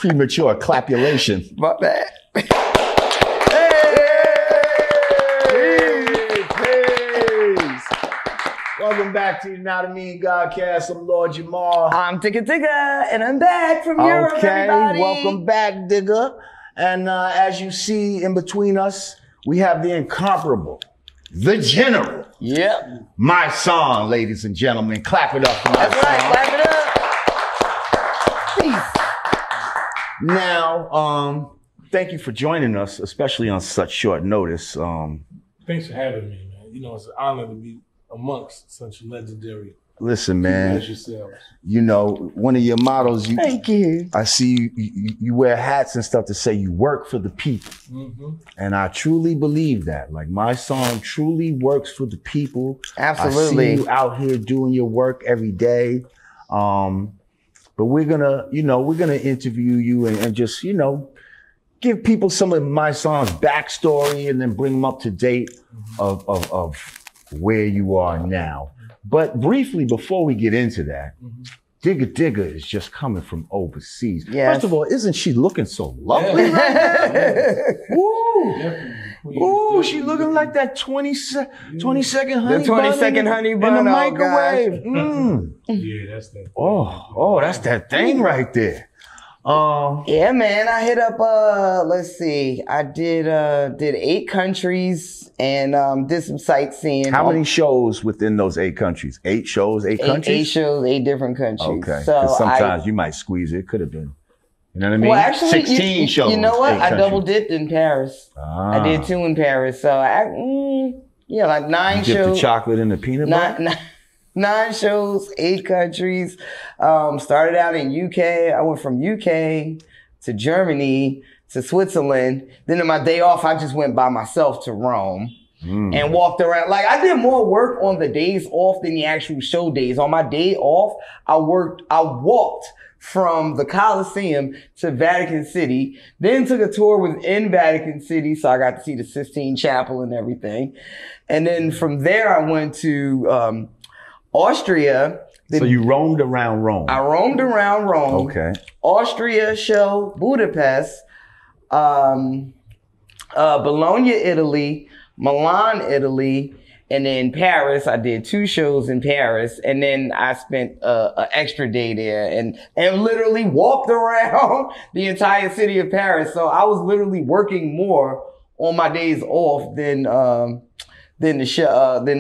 Premature clapulation. My bad. Welcome back to Yanadameen Godcast. I'm Lord Jamar. I'm Digga, and I'm back from Europe, everybody. Welcome back, Digga. And as you see in between us, we have the incomparable, the General. Yep. Mysonne, ladies and gentlemen. Clap it up for Mysonne. That's right, clap it up. Peace. Now, thank you for joining us, especially on such short notice. Thanks for having me, man. You know, it's an honor to be amongst such legendary. Listen, man. As yourselves. You know, one of your mottos. Thank you. I see you wear hats and stuff to say you work for the people, and I truly believe that. Like Mysonne truly works for the people. Absolutely. I see you out here doing your work every day. But we're gonna interview you and just give people some of Mysonne's backstory and then bring them up to date of where you are now. But briefly, before we get into that, Digga is just coming from overseas. Yes. First of all, isn't she looking so lovely right now? Woo! Ooh, she looking like that 20-second honey The 20-second honey bun in the oh, microwave. Yeah, that's that. Oh, that's that thing right there. Yeah, man, I hit up, let's see, I did 8 countries and did some sightseeing. How many shows within those 8 countries? 8 shows, 8 countries? 8 shows, 8 different countries. Okay, so sometimes you might squeeze it. Could have been. You know what I mean? Well, actually, 16 shows. You know what? 8 I countries. double dipped in Paris. I did 2 in Paris. So, like 9 you shows. Dip the chocolate in the peanut butter? 9 shows, 8 countries. Started out in UK. I went from UK to Germany to Switzerland. Then on my day off, I just went by myself to Rome and walked around. Like I did more work on the days off than the actual show days. On my day off, I walked from the Coliseum to Vatican City, then took a tour within Vatican City. So I got to see the Sistine Chapel and everything. And then from there, I went to, Austria. So you roamed around Rome. I roamed around Rome. Okay. Austria show, Budapest, Bologna, Italy, Milan, Italy, and then Paris. I did 2 shows in Paris, and then I spent an extra day there and literally walked around the entire city of Paris. So I was literally working more on my days off than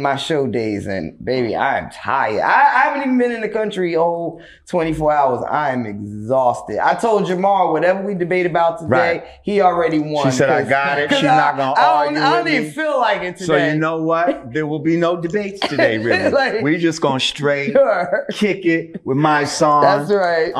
my show days. And baby, I am tired. I haven't even been in the country 24 hours. I am exhausted. I told Jamar whatever we debate about today, he already won. She said, I got it. She's not going to argue I don't even feel like it today. So you know what? There will be no debates today, really. We're just going to straight kick it with Mysonne. That's right.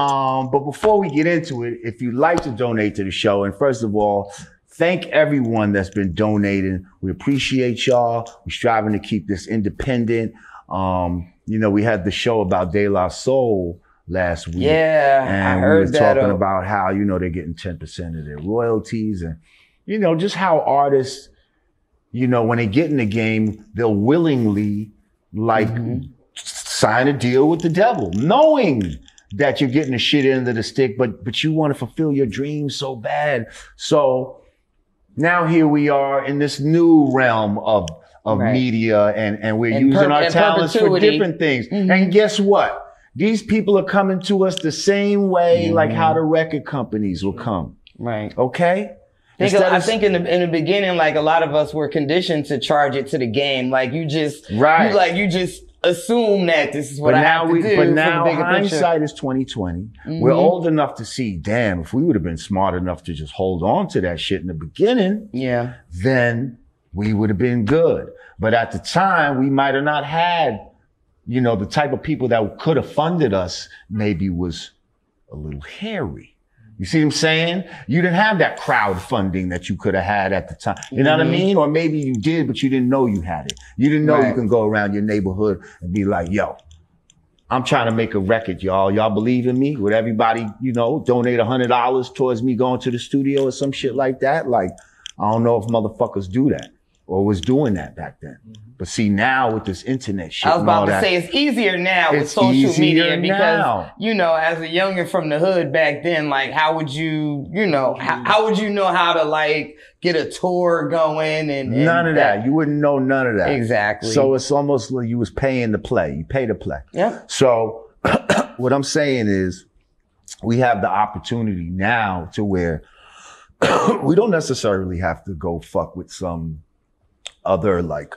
But before we get into it, if you'd like to donate to the show, and first of all, thank everyone that's been donating. We appreciate y'all. We're striving to keep this independent. We had the show about De La Soul last week. Yeah, and I heard we were talking about how, they're getting 10% of their royalties and, just how artists, when they get in the game, they'll willingly sign a deal with the devil, knowing that you're getting the shit end of the stick, but you want to fulfill your dreams so bad. So, now here we are in this new realm of media and we're using our talents for different things. And guess what? These people are coming to us the same way like how the record companies will come. Right. Okay? I think in the beginning, like a lot of us were conditioned to charge it to the game. Like you just assume that this is what I have to do. But now hindsight is 2020. We're old enough to see, damn, if we would have been smart enough to just hold on to that shit in the beginning, then we would have been good. But at the time, we might have not had, the type of people that could have funded us maybe was a little hairy. You see what I'm saying? You didn't have that crowdfunding that you could have had at the time. You know what I mean? Or maybe you did, but you didn't know you had it. You didn't know you can go around your neighborhood and be like, yo, I'm trying to make a record, y'all. Y'all believe in me? Would everybody, donate $100 towards me going to the studio or some shit like that? Like, I don't know if motherfuckers do that. or was doing that back then. But see, now with this internet shit, I was about to say it's easier now with social media because, you know, as a youngin' from the hood back then, like, how would you, you know, how would you know how to like get a tour going and none of that. You wouldn't know none of that. Exactly. So it's almost like you was paying to play. You pay to play. Yeah. So what I'm saying is we have the opportunity now to where we don't necessarily have to go fuck with some other like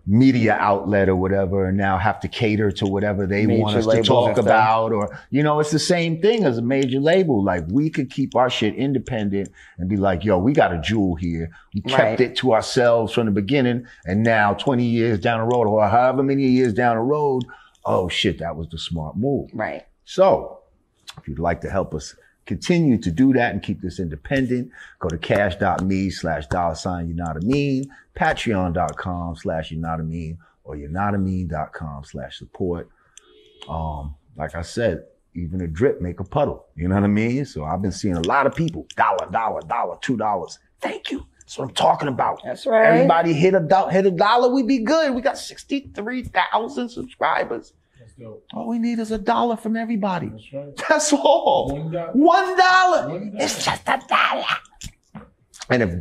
media outlet or whatever and now have to cater to whatever they want us to talk about, or, you know, it's the same thing as a major label. Like, we could keep our shit independent and be like, yo, we got a jewel here. We kept it to ourselves from the beginning. And now 20 years down the road, or however many years down the road, oh shit, that was the smart move. Right. So if you'd like to help us continue to do that and keep this independent, go to cash.me/$Yanadameen, patreon.com/Yanadameen, or yanadameen.com/support. Like I said, even a drip make a puddle. You know what I mean? So I've been seeing a lot of people, $1, $2. Thank you. That's what I'm talking about. That's right. Everybody hit a dollar, we be good. We got 63,000 subscribers. All we need is $1 from everybody. That's right. That's all. $1. It's just $1. And if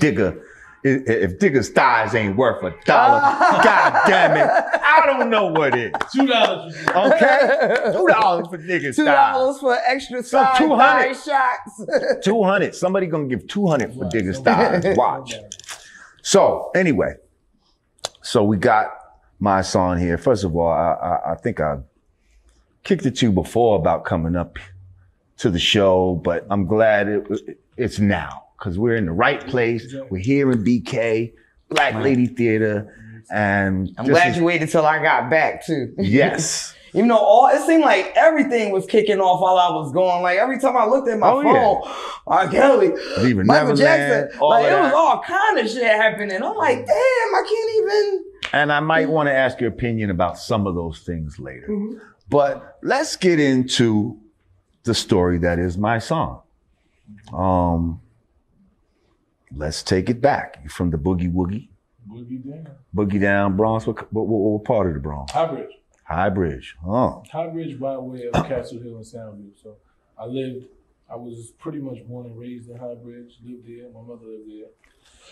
Digga's thighs ain't worth $1, God damn it, I don't know what is. $2. Okay? $2 for Digga's thighs. $2 for extra side thigh shots. 200. Somebody gonna give 200 for Digga's thighs. Watch. So anyway, so we got Mysonne here. First of all, I think I kicked it to you before about coming up to the show, but I'm glad it's now because we're in the right place. We're here in BK, Black Lady Theater, and I'm glad you waited till I got back too. Yes. Even though it seemed like everything was kicking off while I was going. Like every time I looked at my phone, R. Kelly, Michael Jackson, like it was all kind of shit happening. I'm like, damn, I can't even. And I might want to ask your opinion about some of those things later. But let's get into the story that is Mysonne. Let's take it back. You're from the Boogie Woogie? Boogie Down, Bronx. What part of the Bronx? High Bridge. High Bridge. Oh. High Bridge by way of Castle Hill and Soundview. So I was pretty much born and raised in High Bridge, lived there. My mother lived there.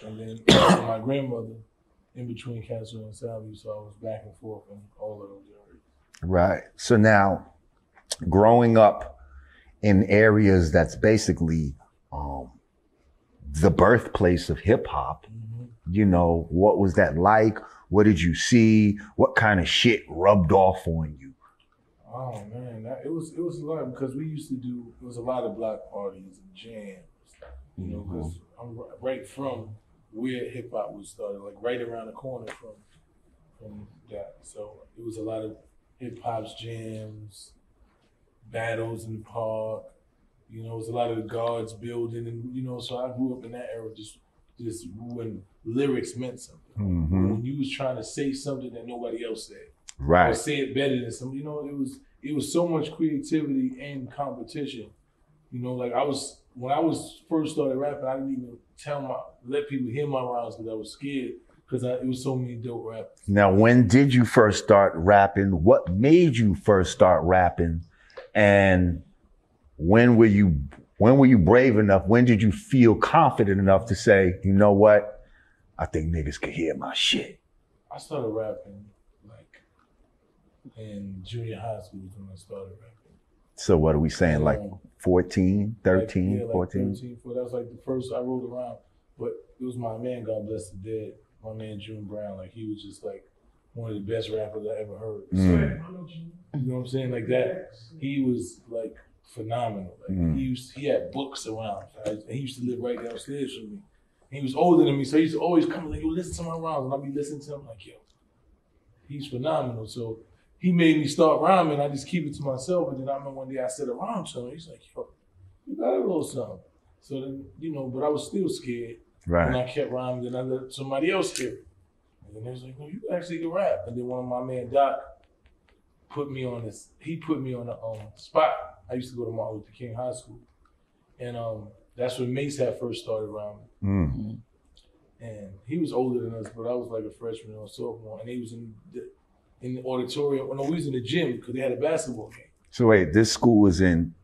And then my grandmother in between Castle and Soundview. So I was back and forth in all of those areas. Right. So now, growing up in areas that's basically the birthplace of hip hop, you know, what was that like? What did you see? What kind of shit rubbed off on you? Oh man, it was a lot because we used to do. It was a lot of block parties and jams, you know, because I'm right from where hip hop was started, like right around the corner from that. So it was a lot of hip hop's jams, battles in the park. You know, it was a lot of the guards building, and you know, so I grew up in that era, just when lyrics meant something. When you was trying to say something that nobody else said, right? Or say it better than somebody. You know, it was so much creativity and competition. You know, like when I first started rapping, I didn't even let people hear my rhymes because I was scared because it was so many dope rappers. Now, when did you first start rapping? What made you first start rapping? And when were you brave enough? When did you feel confident enough to say, you know what? I think niggas can hear my shit. I started rapping like in junior high school is when I started rapping. So what are we saying? Like 14, 13, 14? 13, 14. That was like the first I rode around. But it was my man, God bless the dead, my man June Brown. Like he was just like one of the best rappers I ever heard. So, you know what I'm saying? Like that. He was like phenomenal. Like he had books around. He used to live right downstairs from me. He was older than me, so he used to always come and like, yo, listen to my rhymes. And I'd be listening to him like, yo, he's phenomenal. So he made me start rhyming. I just keep it to myself. And then I remember one day I said a rhyme to him. He's like, yo, you got a little something. So then, you know, but I was still scared. Right. And I kept rhyming, and I let somebody else hear it. And then they was like, well, you actually can rap. And then one of my man, Doc, put me on this. He put me on the spot. I used to go to Martin Luther King High School. And that's when Mace had first started rhyming. And he was older than us, but I was like a freshman or sophomore, and he was in the auditorium. Well, no, we was in the gym because they had a basketball game. So wait, this school is in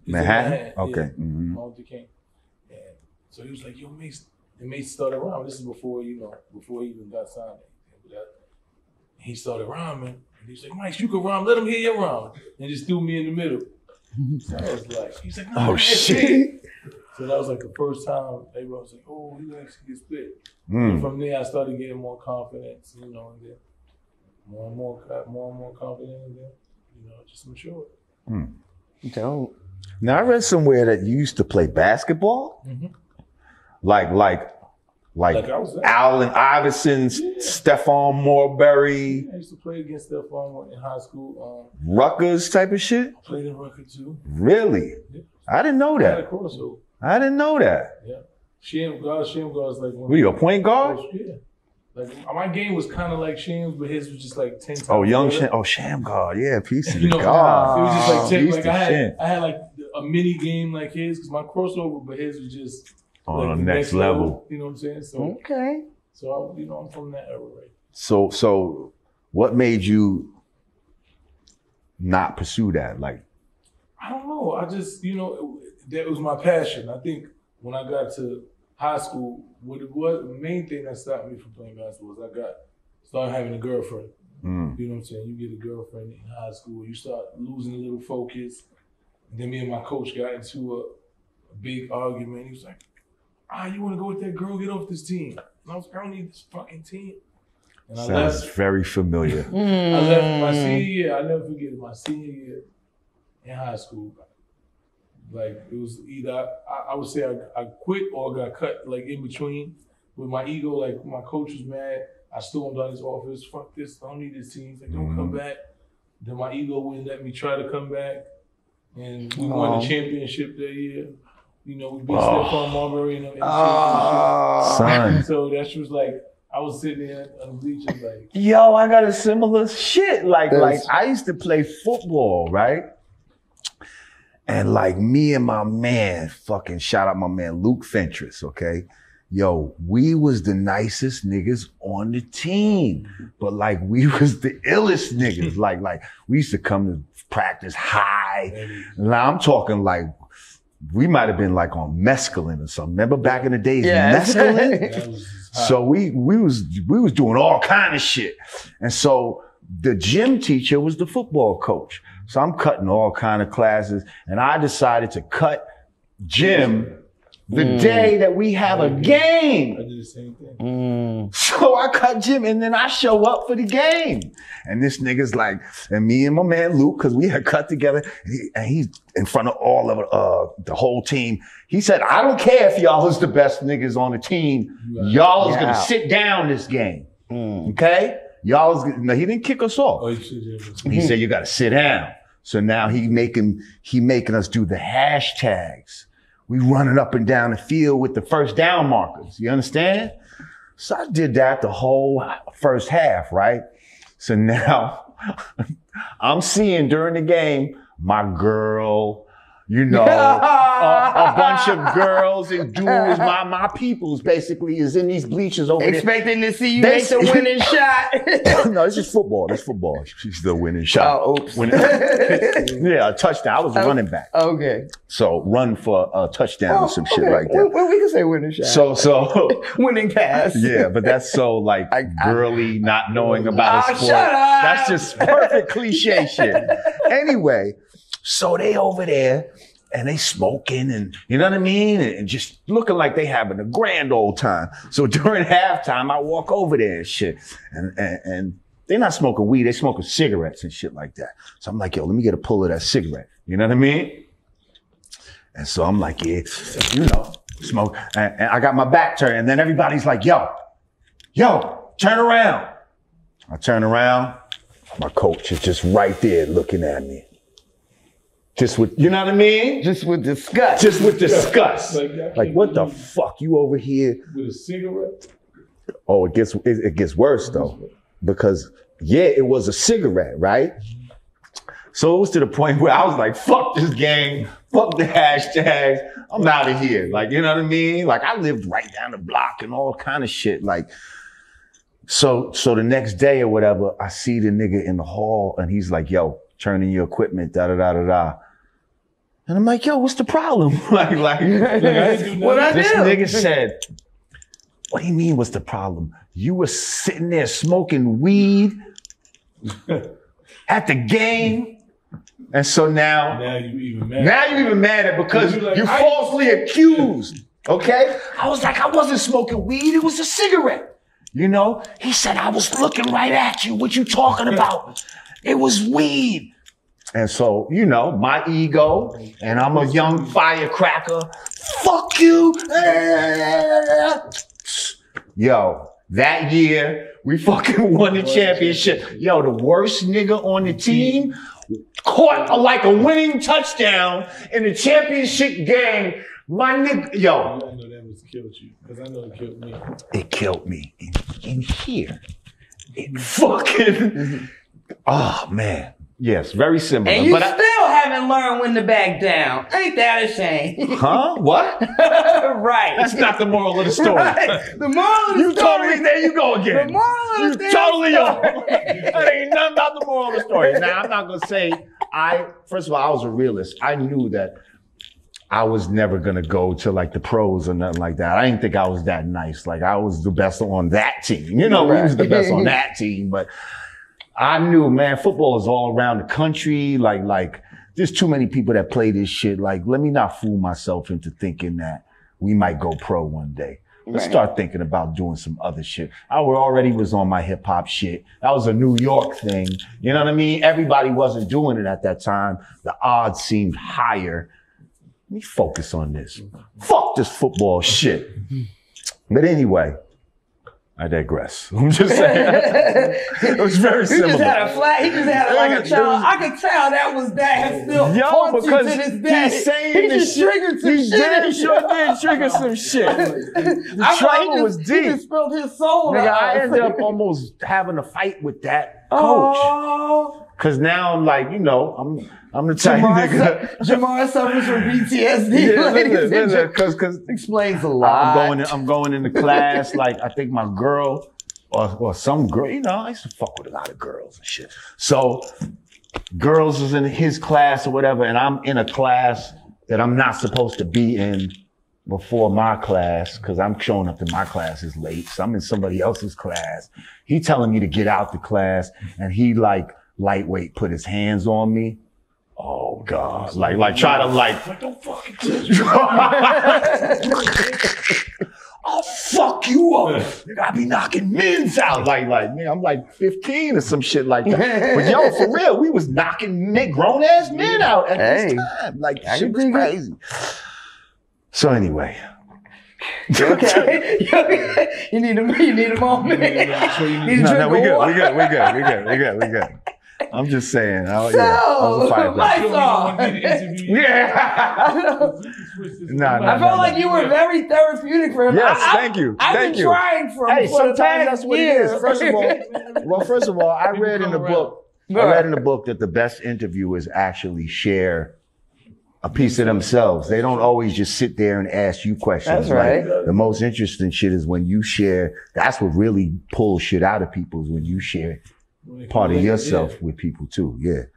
Manhattan? Okay. Yeah. And so he was like, yo, Mace started rhyming. This is before, before he even got signed. He started rhyming. And he's like, Mike, you can rhyme. Let him hear your rhyme. And just threw me in the middle. So I was like, he's like, no, shit. So that was like the first time everyone was like, oh, he actually gets spit. And from there, I started getting more confidence, and then more and more confident, and then, just matured. Dope. Now I read somewhere that you used to play basketball, like Allen Iverson, Stephon Marbury. I used to play against Stephon in high school. Rutgers type of shit. I played in Rutgers too. Really? Yeah. I didn't know that. I had a crossover. I didn't know that. Yeah. Sham guard is like one. Were you a point guard? Yeah. Like my game was kind of like Sham's, but his was just like 10 times. Oh, young better. Sham. Oh, Sham guard. Yeah, piece of God. It was just like 10. Like I had like a mini game like his because my crossover, but his was just on like the next level. You know what I'm saying? So okay. So I'm from that era, right? So what made you not pursue that? Like, I don't know. I just that was my passion. I think when I got to high school, the main thing that stopped me from playing basketball was I started having a girlfriend. You know what I'm saying? You get a girlfriend in high school, you start losing a little focus. And then me and my coach got into a big argument. He was like, you want to go with that girl? Get off this team. And I was like, I don't need this fucking team. And sounds very familiar. I left my senior year. I'll never forget it. My senior year in high school. Like, it was either, I would say I quit or got cut, like, in between. With my ego, like, my coach was mad. I stormed out his office. Fuck this. I don't need this team. He's like, don't come back. Then my ego wouldn't let me try to come back. And we won the championship that year. We beat Stephon Marbury in the championship. Son. So that was like, I was sitting there on the bleachers like, yo, I got a similar shit. Like I used to play football, right? And like me and my man, fucking shout out my man Luke Fentress, okay? Yo, we was the nicest niggas on the team. But like we was the illest niggas. like we used to come to practice high. Now I'm talking like we might have been like on mescaline or something. Remember back in the days, mescaline? So we was doing all kind of shit. And so the gym teacher was the football coach. So I'm cutting all kind of classes, and I decided to cut gym the day that we have a game. I did the same thing. So I cut gym, and then I show up for the game. And this nigga's like, and me and my man Luke, because we had cut together, and he's in front of all of the whole team. He said, I don't care if y'all is the best niggas on the team. Y'all is going to sit down this game. Okay? No, he didn't kick us off. He said, you got to sit down. So now he making us do the hashtags. We running up and down the field with the first down markers. You understand? So I did that the whole first half, right? So now I'm seeing during the game, my girl, a bunch of girls and dudes, my peoples basically is in these bleachers over expecting to see you make the winning shot. No, it's just football. It's football. She's the winning shot. Oh, oops. Yeah, a touchdown. I was a running back. Okay. So run for a touchdown or some shit like that. Well, we can say winning shot. So winning pass. Yeah, but that's so like girly, not knowing about a sport. Shut up. That's just perfect cliche shit. Anyway, so they over there and they smoking and you know what I mean? And just looking like they having a grand old time. So during halftime, I walk over there and shit. And they're not smoking weed, they smoking cigarettes and shit like that. So I'm like, yo, let me get a pull of that cigarette. You know what I mean? And so I'm like, yeah, smoke. And I got my back turned. And then everybody's like, yo, turn around. I turn around. My coach is just right there looking at me. Just with, you know what I mean? Just with disgust. Just with disgust. Like what the fuck? You over here with a cigarette? Oh, it gets worse though. Because it was a cigarette, right? So it was to the point where I was like, fuck this game. Fuck the hashtags. I'm out of here. Like, you know what I mean? Like, I lived right down the block and all kind of shit. Like, so the next day or whatever, I see the nigga in the hall and he's like, yo, turn in your equipment, da-da-da-da-da. And I'm like, yo, what's the problem? like, what I do? This nigga said, what do you mean, what's the problem? You were sitting there smoking weed at the game. And so now you even mad. Now you even mad at because you're falsely accused. Okay? I was like, I wasn't smoking weed. It was a cigarette. You know? He said, I was looking right at you. What you talking about? It was weed. And so, you know, my ego, and I'm a young firecracker. Fuck you. Yo, that year, we fucking won the championship. Yo, the worst nigga on the team caught like a winning touchdown in the championship game. My nigga, yo. I know that was killed you, because I know it killed me. It killed me in here. It fucking, oh man. Yes, very similar. And you still haven't learned when to back down. Ain't that a shame? Huh? What? Right. That's not the moral of the story. Right. The moral of the story. You totally, there you go again. The moral of the story. You totally are. That ain't nothing about the moral of the story. Now, I'm not going to say, first of all, I was a realist. I knew that I was never going to go to like the pros or nothing like that. I didn't think I was that nice. Like I was the best on that team. You know, we was the best on that team, but I knew, man, football is all around the country. Like, there's too many people that play this shit. Like, let me not fool myself into thinking that we might go pro one day. Let's start thinking about doing some other shit. I already was on my hip hop shit. That was a New York thing. You know what I mean? Everybody wasn't doing it at that time. The odds seemed higher. Let me focus on this. Fuck this football shit. But anyway, I digress. I'm just saying. It was very similar. He just had a flat. He just had like a child. I could tell that was that still haunts you to this day. He's saying he just triggered some shit. He sure did trigger some shit. The trauma was deep. He just spilled his soul. Nigga, I ended up almost having a fight with that coach. Cause now I'm like, you know, I'm the type nigga. Jamar suffers from PTSD. Yeah, cause explains a lot. I'm going into class. Like I think my girl or some girl, you know, I used to fuck with a lot of girls and shit. So girls was in his class or whatever, and I'm in a class that I'm not supposed to be in before my class, because I'm showing up to my classes late. So I'm in somebody else's class. He telling me to get out the class, and he like lightweight put his hands on me. Oh God. Like try to like don't fucking touch I'll fuck you up. I be knocking men's out. Like, man, I'm like 15 or some shit like that. But yo, for real, we was knocking grown ass men out at this time. Like shit was crazy. So anyway. You okay? You need a moment. No, we good. I'm just saying. I was a firecracker. Yeah. I felt like you were very therapeutic for him. Yes, thank you. I've been trying for sometimes that's what it is. First of all, I read in the book that the best interviewers actually share a piece of themselves. They don't always just sit there and ask you questions. That's right. Like, the most interesting shit is when you share. That's what really pulls shit out of people, is when you share part of yourself with people too. Yeah.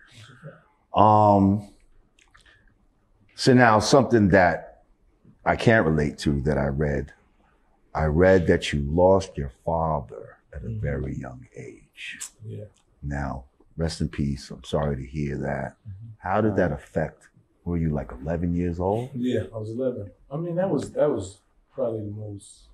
So now something that I can't relate to that I read that you lost your father at a very young age. Yeah. Now, rest in peace. I'm sorry to hear that. How did that affect? Were you like 11 years old? Yeah, I was 11. I mean, that was probably the most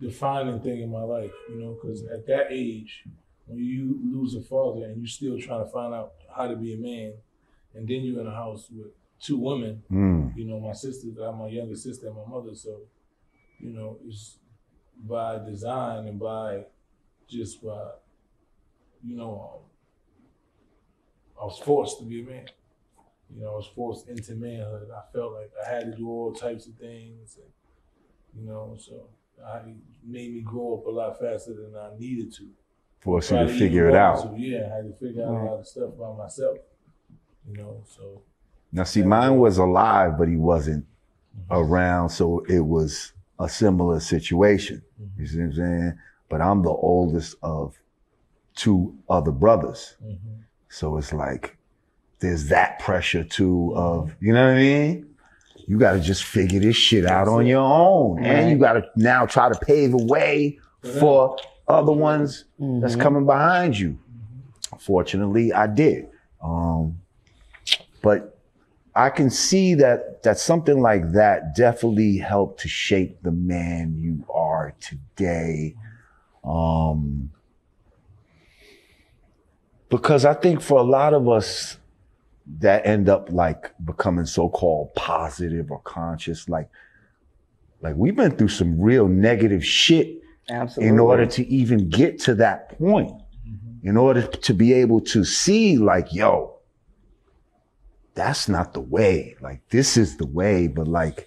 defining thing in my life, you know, because at that age, when you lose a father and you're still trying to find out how to be a man, and then you're in a house with two women, you know, my sister, my younger sister and my mother, so, you know, it's by design and you know, I was forced to be a man. You know, I was forced into manhood. I felt like I had to do all types of things, and, you know, so it made me grow up a lot faster than I needed to. Forced you to figure it out. Yeah, I had to figure out a lot of stuff by myself, you know, so. Now, see, mine was alive, but he wasn't around, so it was a similar situation. You see what I'm saying? But I'm the oldest of 2 other brothers. So it's like, there's that pressure too of, you know what I mean? You got to just figure this shit out on your own. And you got to now try to pave a way for other ones that's coming behind you. Fortunately, I did. But I can see that something like that definitely helped to shape the man you are today. Because I think for a lot of us that end up like becoming so-called positive or conscious, like we've been through some real negative shit. Absolutely. In order to even get to that point, in order to be able to see like, yo, that's not the way. Like, this is the way, but like,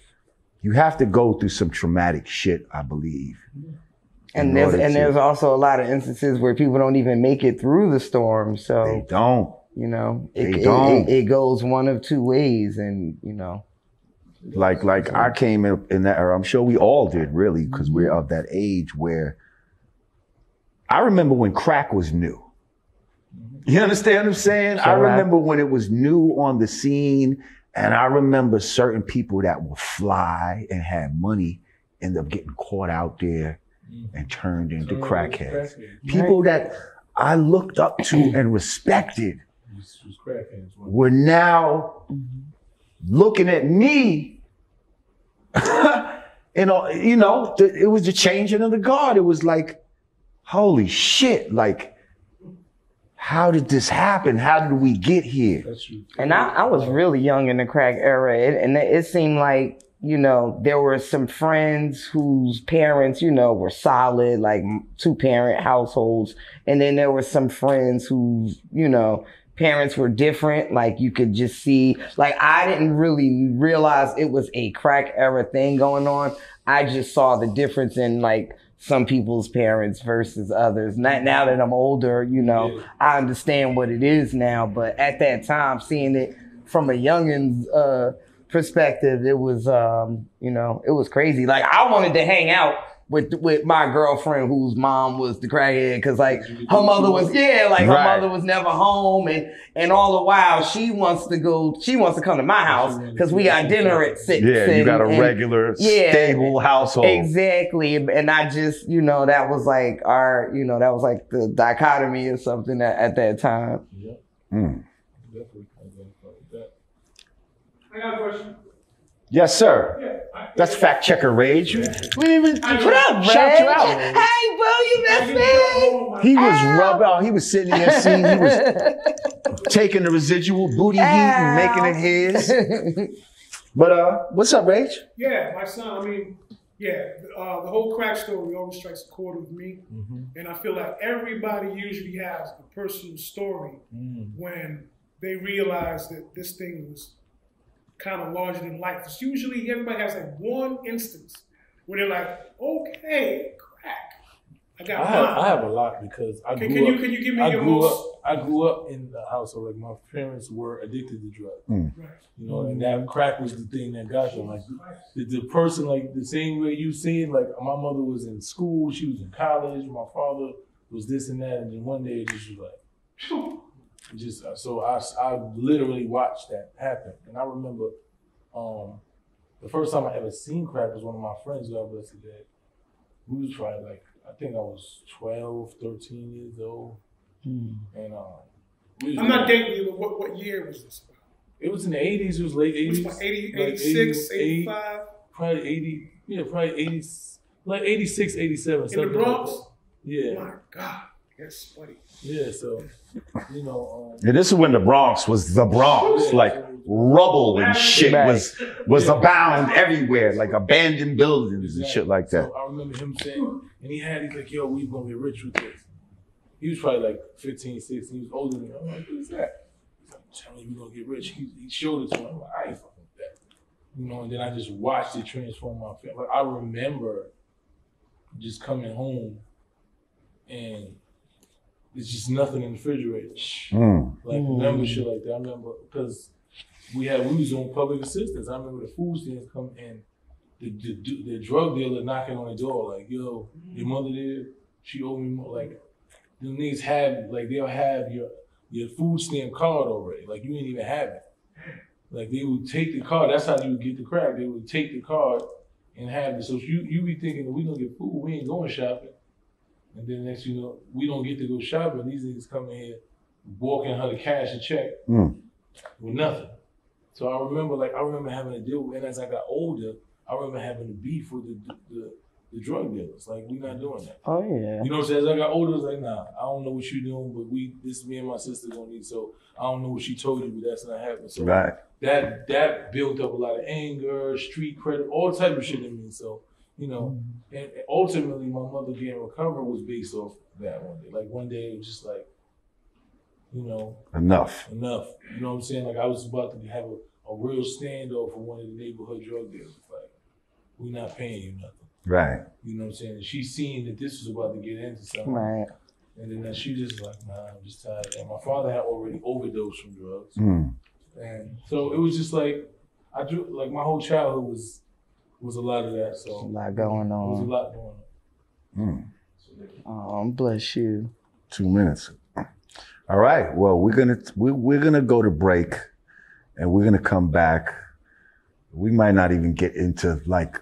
you have to go through some traumatic shit, I believe. And there's also a lot of instances where people don't even make it through the storm. So they don't. You know, it goes one of 2 ways, and you know. Like I came in that era. I'm sure we all did, really, because we're of that age where I remember when crack was new. You understand what I'm saying? I remember when it was new on the scene, and I remember certain people that were fly and had money end up getting caught out there and turned into crackheads. People that I looked up to and respected were now looking at me. You know, it was the changing of the guard. It was like, holy shit, like, how did this happen? How did we get here? And I was really young in the crack era, and it seemed like, you know, there were some friends whose parents, you know, were solid, like 2-parent households. And then there were some friends whose, you know, parents were different. Like, you could just see, like, I didn't really realize it was a crack era thing going on. I just saw the difference in like some people's parents versus others. Now that I'm older, you know, I understand what it is now. But at that time, seeing it from a youngin's perspective, it was, you know, it was crazy. Like, I wanted to hang out with my girlfriend whose mom was the crackhead, because like her mother was, her mother was never home, and all the while she wants to come to my house because we got dinner at 6. Yeah, you got a regular, stable household. Exactly. And I just, you know, that was like that was like the dichotomy or something at that time. Yeah. I got a question. Yes, sir. That's fact checker Rage. What up, Rage? Shout you out. Hey, bro, you missed me. He was rubbed out. He was sitting there seeing, he was taking the residual booty heat and making it his. But what's up, Rage? Yeah, my son. I mean, the whole crack story always strikes a chord with me, and I feel like everybody usually has a personal story when they realize that this thing was kind of larger than life. It's usually everybody has like one instance where they're like, okay, crack. I have a lot because I grew up. Can you give me your most? I grew up in the house where like my parents were addicted to drugs. Right. You know, and that crack was the thing that got them. Like the person, like the same way you said, like my mother was in school, she was in college, my father was this and that, and then one day it just was like, phew. So I literally watched that happen. And I remember the first time I ever seen crack was one of my friends, God bless his dad. We was probably like, I think I was 12, 13 years old. And I'm not dating you, but what year was this? It was in the 80s, it was late 80s. Like 86, 85? Probably 80, probably 80, like 86, 87. In the Bronx? Like yeah. Oh my God. That's funny. Yeah, so, you know. And this is when the Bronx was the Bronx. Like rubble and shit was abound everywhere, like abandoned buildings and shit like that. So I remember him saying, and he's like, yo, we gonna get rich with this. He was probably like 15, 16. He was older than me. I'm like, what is that? He's like, tell me we gonna get rich. He showed it to me. I'm like, I ain't fucking with that. You know, and then I just watched it transform my family. Like, I remember just coming home and there's just nothing in the refrigerator. Like, remember shit like that. I remember, because we was on public assistance. I remember the food stamps come in, the drug dealer knocking on the door like, yo, your mother there, she owe me more. Like, the niggas have, like, they'll have your food stamp card already. Like, you ain't even have it. Like, they would take the card. That's how you would get the crack. They would take the card and have it. So you be thinking, we gonna get food, we ain't going shopping. And then next you know, we don't get to go shopping. These niggas come in here, walking her the cash and check with nothing. So I remember having to deal with, and as I got older, I remember having to beef with the drug dealers. Like, we not doing that. Oh yeah. You know what I'm saying? As I got older, I was like, nah, I don't know what you doing, but this is me and my sister gonna need. So I don't know what she told you, but that's not happening. So that built up a lot of anger, street credit, all type of shit in me. So, you know, and ultimately my mother getting recovered was based off that one day. Like, one day it was just like, you know, enough. You know what I'm saying? Like, I was about to have a real standoff for one of the neighborhood drug dealers. Like, we not paying you nothing. Right. You know what I'm saying? And she seen that this was about to get into something. Right. And then she just like, nah, I'm just tired. And my father had already overdosed from drugs. And so it was just like, my whole childhood was a lot of that. So a lot going on. There was a lot going on. Oh, bless you. 2 minutes. All right. Well, we're gonna go to break, and we're gonna come back. We might not even get into like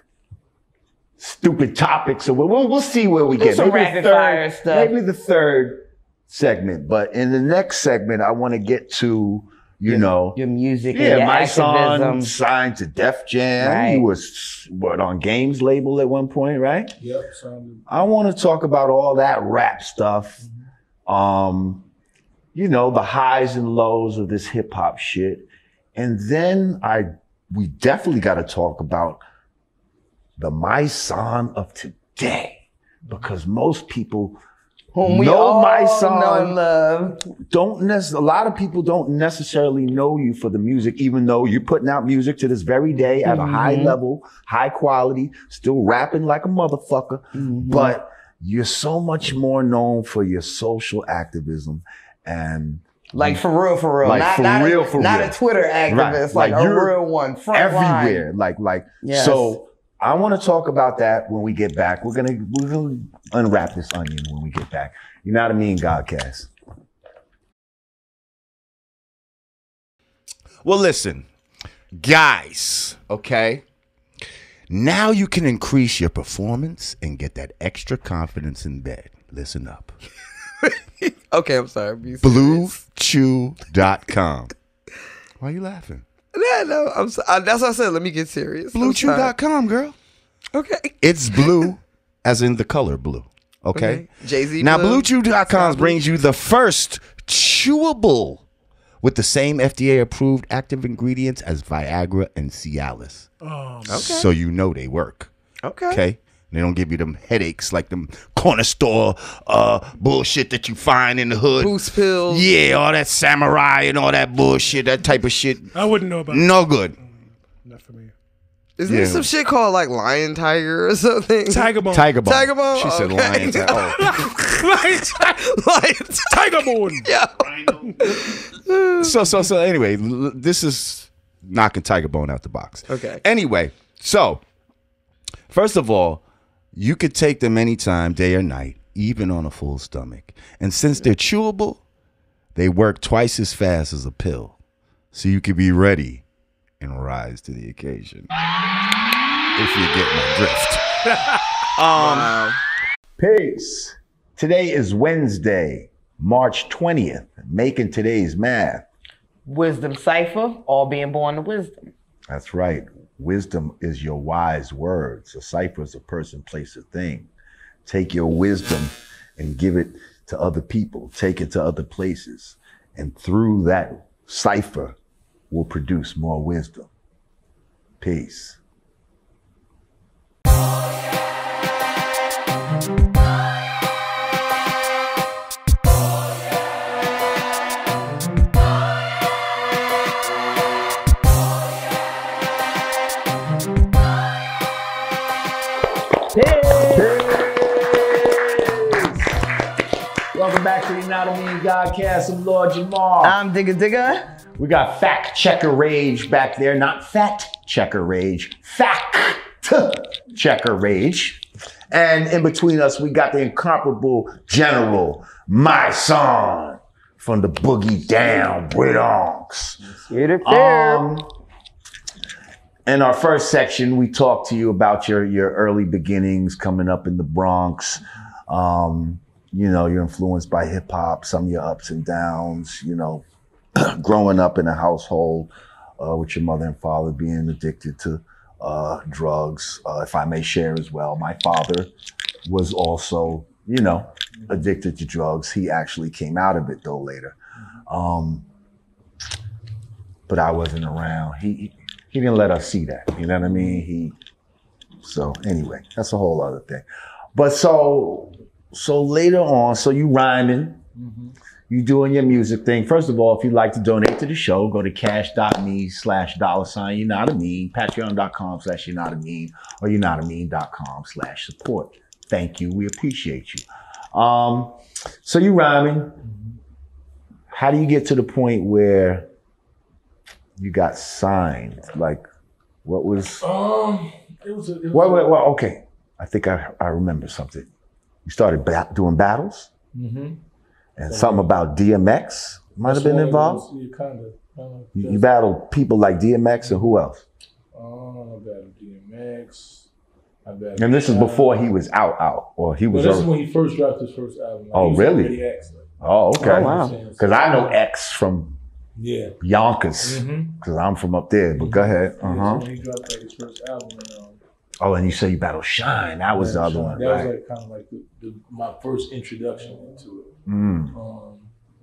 stupid topics, so we'll see where we get. Some rapid fire stuff. Maybe the third segment, but in the next segment, I want to get to your music. Yeah, and your my activism. son signed to Def Jam. Right. He was on Games label at one point, right? Yep. I want to talk about all that rap stuff. The highs and lows of this hip hop shit. And then we definitely got to talk about the Mysonne of today, because most people whom we know all Mysonne, know and love. A lot of people don't necessarily know you for the music, even though you're putting out music to this very day at a high level, high quality, still rapping like a motherfucker. But you're so much more known for your social activism and like for real. Like for real. Not a Twitter activist, right. like a real one. Front everywhere. line. Yes. So I want to talk about that when we get back. We're gonna unwrap this onion when we get back. Yanadameen Godcast. Well, listen, guys, okay? Now you can increase your performance and get that extra confidence in bed. Listen up. Okay, I'm sorry. BlueChew.com. Why are you laughing? No, that's what I said. Let me get serious. BlueChew.com, girl. Okay. It's blue, as in the color blue. Okay. Jay-Z. Now, BlueChew.com brings you the first chewable with the same FDA-approved active ingredients as Viagra and Cialis. Okay. So you know they work. Okay. They don't give you them headaches like them corner store bullshit that you find in the hood. Boost pills. Yeah, all that samurai and all that bullshit, that type of shit. I wouldn't know about No good. Not for me. Isn't there some shit called like Lion Tiger or something? Tiger Bone. Tiger Bone. Tiger Bone? She said Lion Tiger. Tiger Bone. Yeah. So anyway, this is knocking Tiger Bone out the box. Okay. Anyway, so first of all, you could take them anytime, day or night, even on a full stomach. And since they're chewable, they work twice as fast as a pill. So you could be ready and rise to the occasion. If you get my drift. Wow. Peace. Today is Wednesday, March 20th. Making today's math. Wisdom cipher, all being born to wisdom. That's right. Wisdom is your wise words. A cipher is a person, place, a thing. Take your wisdom and give it to other people. Take it to other places. And through that cipher will produce more wisdom. Peace. Welcome back to the Yanadameen Godcast. I'm Lord Jamar. I'm Digga. We got Fact Checker Rage back there, not Fat Checker Rage, Fact Checker Rage. And in between us, we got the incomparable General Mysonne from the Boogie Down Bronx. In our first section, we talked to you about your early beginnings coming up in the Bronx. You know, you're influenced by hip hop, some of your ups and downs, you know, growing up in a household with your mother and father being addicted to drugs. If I may share as well, my father was also, you know, addicted to drugs. He actually came out of it though later. But I wasn't around. He didn't let us see that. You know what I mean? So anyway, that's a whole other thing. But so later on, so you rhyming, you doing your music thing. First of all, if you'd like to donate to the show, go to cash.me/$Yanadameen, patreon.com/Yanadameen, or Yanadameen.com/support. Thank you. We appreciate you. So you rhyming. How do you get to the point where you got signed? Like, what was? Okay. I think I remember something. You started doing battles, and something about DMX might have been involved. You battled people like DMX and who else? I battled DMX. And this is before he was out, or he was. This is when he first dropped his first album. Oh, really? Oh, okay. Oh, wow. Because I know X from Yonkers, because I'm from up there. But go ahead. So when he dropped his first album. And you say you battled Shine. That was the other one. That was like kind of like my first introduction into it.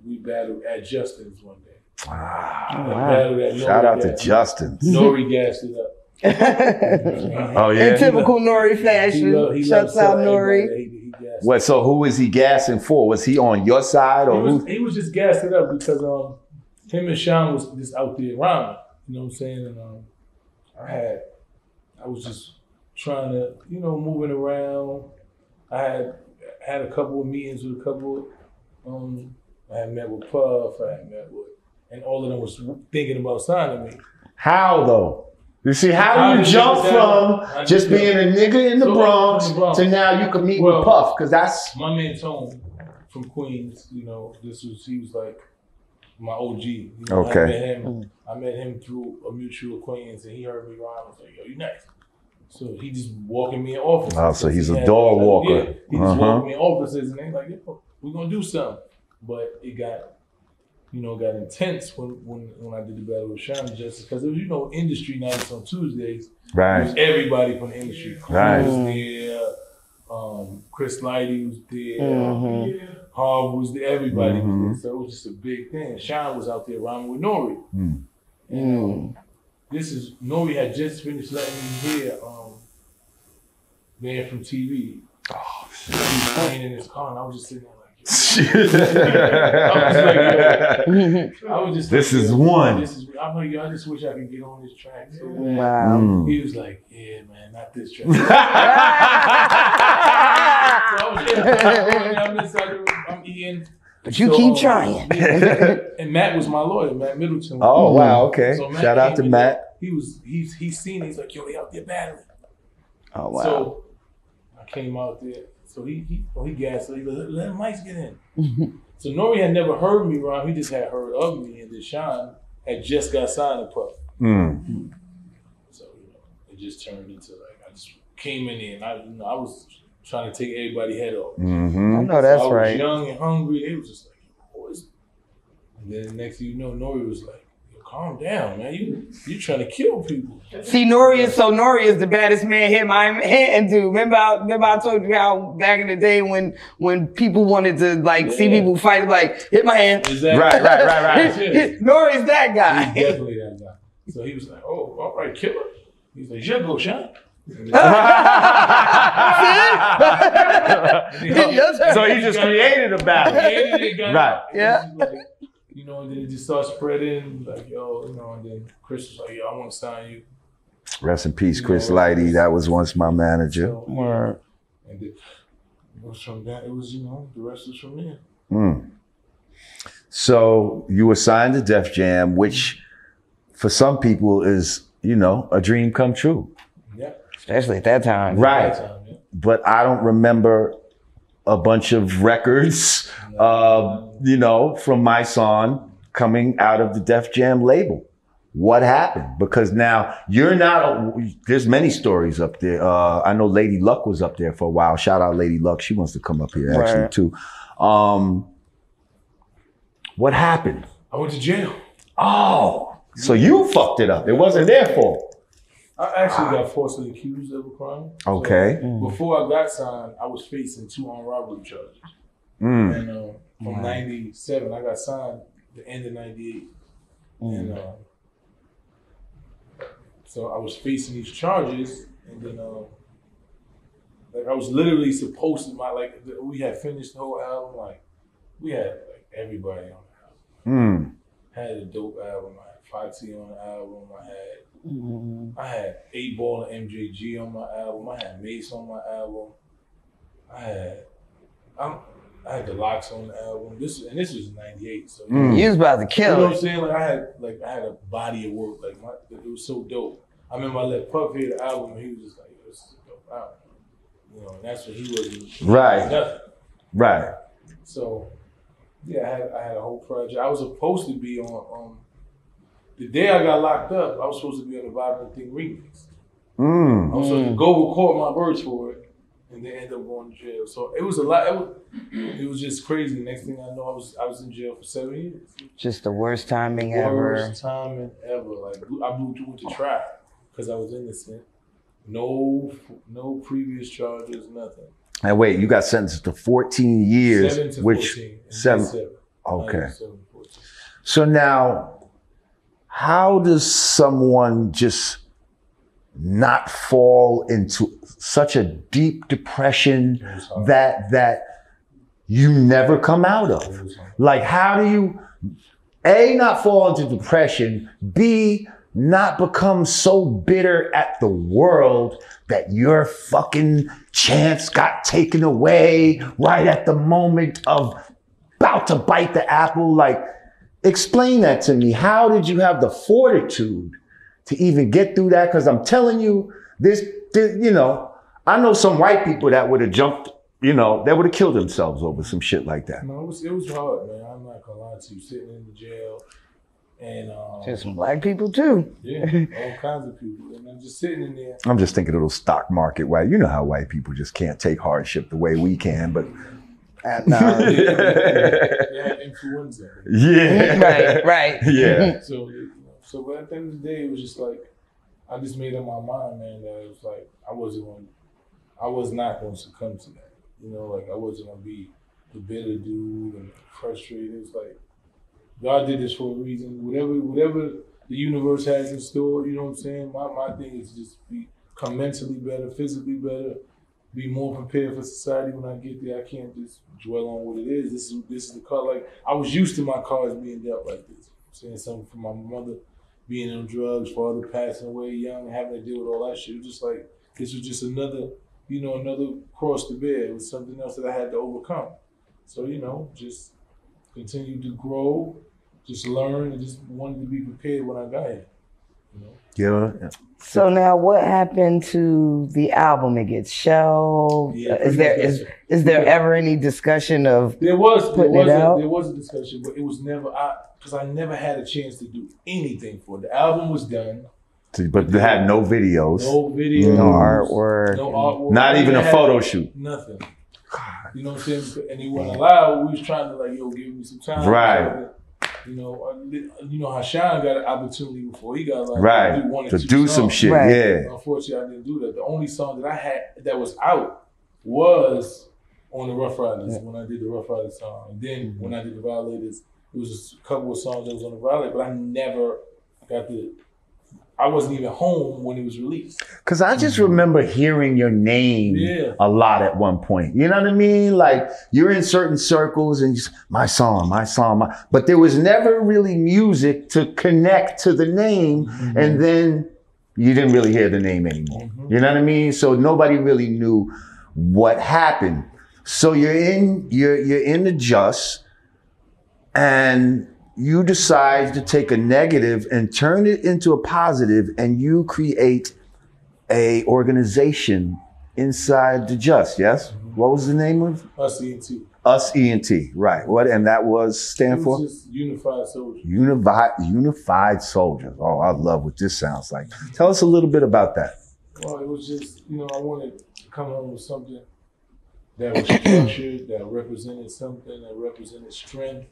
We battled at Justin's one day. Shout out to Justin's. Nori gassed it up. In typical Nori fashion. Shuts out Nori. What? So who was he gassing for? Was he on your side or he was just gassed it up because him and Sean was just out there rhyming. You know what I'm saying? And I was just trying to, you know, moving around. I had a couple of meetings with a couple. I had met with Puff. And all of them was thinking about signing me. How though? You see, how do you jump from just being a nigga in the Bronx to now you can meet with Puff? Because that's my man Tone from Queens. You know, he was like my OG. You know, okay. I met him through a mutual acquaintance, and he heard me rhyme. I was like, "Yo, you nice." So he just walking me in offices. Oh, so he's a door walker. Yeah, he just walking me in offices, and they like, "Yo, we're gonna do something." But it got intense when I did the battle with Sean just because it was, you know, industry nights on Tuesdays. Right. It was everybody from the industry. Right. Was there, Chris Lighty was there, Harv was there, everybody was there. So it was just a big thing. Sean was out there rhyming with Nori. And Nori had just finished letting me hear Man from TV. Oh, shit. He was playing in his car and I was just sitting there like, this is one. I'm like, yo, I just wish I could get on this track. So wow. He was like, yeah, man, not this track. I'm eating. But you keep trying. And Matt was my lawyer, Matt Middleton. Oh, wow, okay. So shout out to Matt. He's seen it. He's like, yo, they out there battling. Oh, wow. So I came out there. So he gassed. So he goes, let Mike get in. So Nori had never heard me rhyme. He just had heard of me. And then Sean had just got signed to Puff. So, you know, it just turned into like, I just came in there and I was trying to take everybody's head off. I know that's right. I was young and hungry. It was just like, what is it? And then the next thing you know, Nori was like, calm down, man. You trying to kill people. See, Nori is the baddest man hit my hand to. Remember I told you how back in the day when people wanted to like see people fight, like hit my hand. Exactly. Right. Nori's that guy. He's definitely that guy. So he was like, oh, all right, killer. He's like, yeah, go, Sean. So he just created a battle. Right. Yeah. You know, and then it just started spreading, like, yo, you know, and then Chris was like, yo, I want to sign you. Rest in peace, Chris Lighty. That was once my manager. So, and it was from that, it was, you know, the rest was from there. So you were signed to Def Jam, which for some people is, you know, a dream come true. Yeah. Especially at that time. Right. But I don't remember a bunch of records, you know, from Mysonne coming out of the Def Jam label. What happened? Because now you're not, there's many stories up there. I know Lady Luck was up there for a while. Shout out Lady Luck. She wants to come up here actually too. What happened? I went to jail. Oh, so you fucked it up. It wasn't their fault. I actually got falsely accused of a crime. Okay. So before I got signed, I was facing 2 armed robbery charges. And from 97, I got signed the end of 98. And so I was facing these charges, and then like I was literally supposed to, we had finished the whole album, like we had like everybody on the album. Had a dope album, I had Fati on the album, I had 8 Ball and MJG on my album, I had Mace on my album, I had the Locks on the album. This was 98, so you was about to kill. You know what I'm saying? Like I had a body of work. Like it was so dope. I remember I let Puff hear the album, and he was just like, "This is a dope album." You know, and that's what he wasn't. Nothing. Right. So yeah, I had a whole project. I was supposed to be on the day I got locked up. I was supposed to be on the Vibrant Thing remix. I was supposed to go record my verse for it, and then end up going to jail. So it was a lot. It was just crazy. Next thing I know, I was in jail for 7 years. Just the worst timing ever. Worst timing ever. Like I moved to trial because I was innocent. No previous charges, nothing. And wait, you got sentenced to 14 years, 7 to which 14. 7. Okay. 7, 14. So now, how does someone just not fall into such a deep depression that you never come out of? Like, how do you, A, not fall into depression, B, not become so bitter at the world that your fucking chance got taken away right at the moment of about to bite the apple? Like, explain that to me. How did you have the fortitude to even get through that? Because I'm telling you, this, you know, I know some white people that would have jumped, you know, that would have killed themselves over some shit like that. No, it was hard, man. I'm not gonna lie to you. Sitting in the jail, and just some black people too. Yeah, all kinds of people, and I'm just sitting in there. I'm just thinking of those stock market white. You know how white people just can't take hardship the way we can, but. No. They had influenza. Yeah. Right. Yeah. So but at the end of the day, it was just like, I just made up my mind, man, that it was like, I was not going to succumb to that. You know, like I wasn't going to be the bitter dude and frustrated. It's like, God did this for a reason. Whatever the universe has in store, you know what I'm saying? My thing is just become mentally better, physically better, be more prepared for society when I get there. I can't just dwell on what it is. This is the car. Like, I was used to my cars being dealt like this. Saying something from my mother being on drugs, father passing away young, having to deal with all that shit. It was just like, this was just another cross to bear. It was something else that I had to overcome. So, you know, just continue to grow, just learn, and just wanted to be prepared when I got here. You know? Yeah. So now, what happened to the album? It gets shelved. Yeah, is there ever any discussion of there was a discussion, but it was never because I never had a chance to do anything for it. The album was done, but they had no videos, no artwork, not even a photo shoot, nothing. You know what I'm saying? And he wasn't allowed. We was trying to give me some time, right? You know how Sean got an opportunity before he got allowed right to do some shit. Right. Yeah. Unfortunately, I didn't do that. The only song that I had that was out was on the Rough Riders when I did the Rough Riders song. And then when I did the Violators, it was just a couple of songs that was on the Violators, but I never got I wasn't even home when it was released. Because I just remember hearing your name a lot at one point. You know what I mean? Like, you're in certain circles and just, my song. But there was never really music to connect to the name. Mm-hmm. And then you didn't really hear the name anymore. Mm-hmm. You know what I mean? So nobody really knew what happened. So you're in the Just. and you decide to take a negative and turn it into a positive, and you create a organization inside the Just, yes? What was the name of? Us ENT. Us ENT, right. What, and that was stand for? Just Unified Soldiers. Unified Soldiers. Oh, I love what this sounds like. Tell us a little bit about that. Well, it was just, I wanted to come home with something that was structured, that represented something, that represented strength,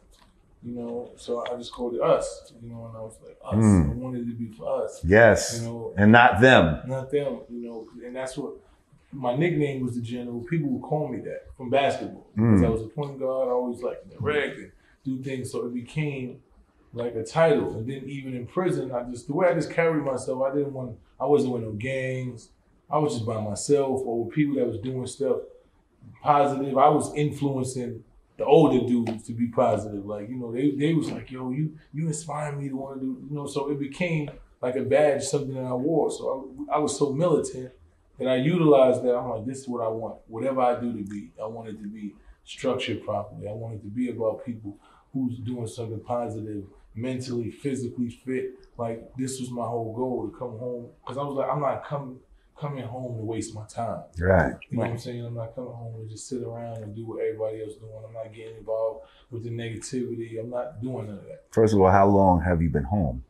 so I just called it Us, and I was like, Us. I wanted it to be for us. Yes, and not them. Not them, and that's what, my nickname was the General. People would call me that from basketball, because I was a point guard. I always liked to direct and do things, so it became like a title. And then even in prison, the way I just carried myself, I wasn't with no gangs. I was just by myself or with people that was doing stuff positive. I was influencing the older dudes to be positive. Like, they was like, yo, you inspire me to want to do, so it became like a badge, something that I wore. So I was so militant that I utilized that. I'm like, this is what I want. Whatever I do to be, I want it to be structured properly. I want it to be about people who's doing something positive, mentally, physically fit. Like, this was my whole goal, to come home. Because I was like, I'm not coming home to waste my time. Right. You know what I'm saying? I'm not coming home to just sit around and do what everybody else doing. I'm not getting involved with the negativity. I'm not doing none of that. First of all, how long have you been home?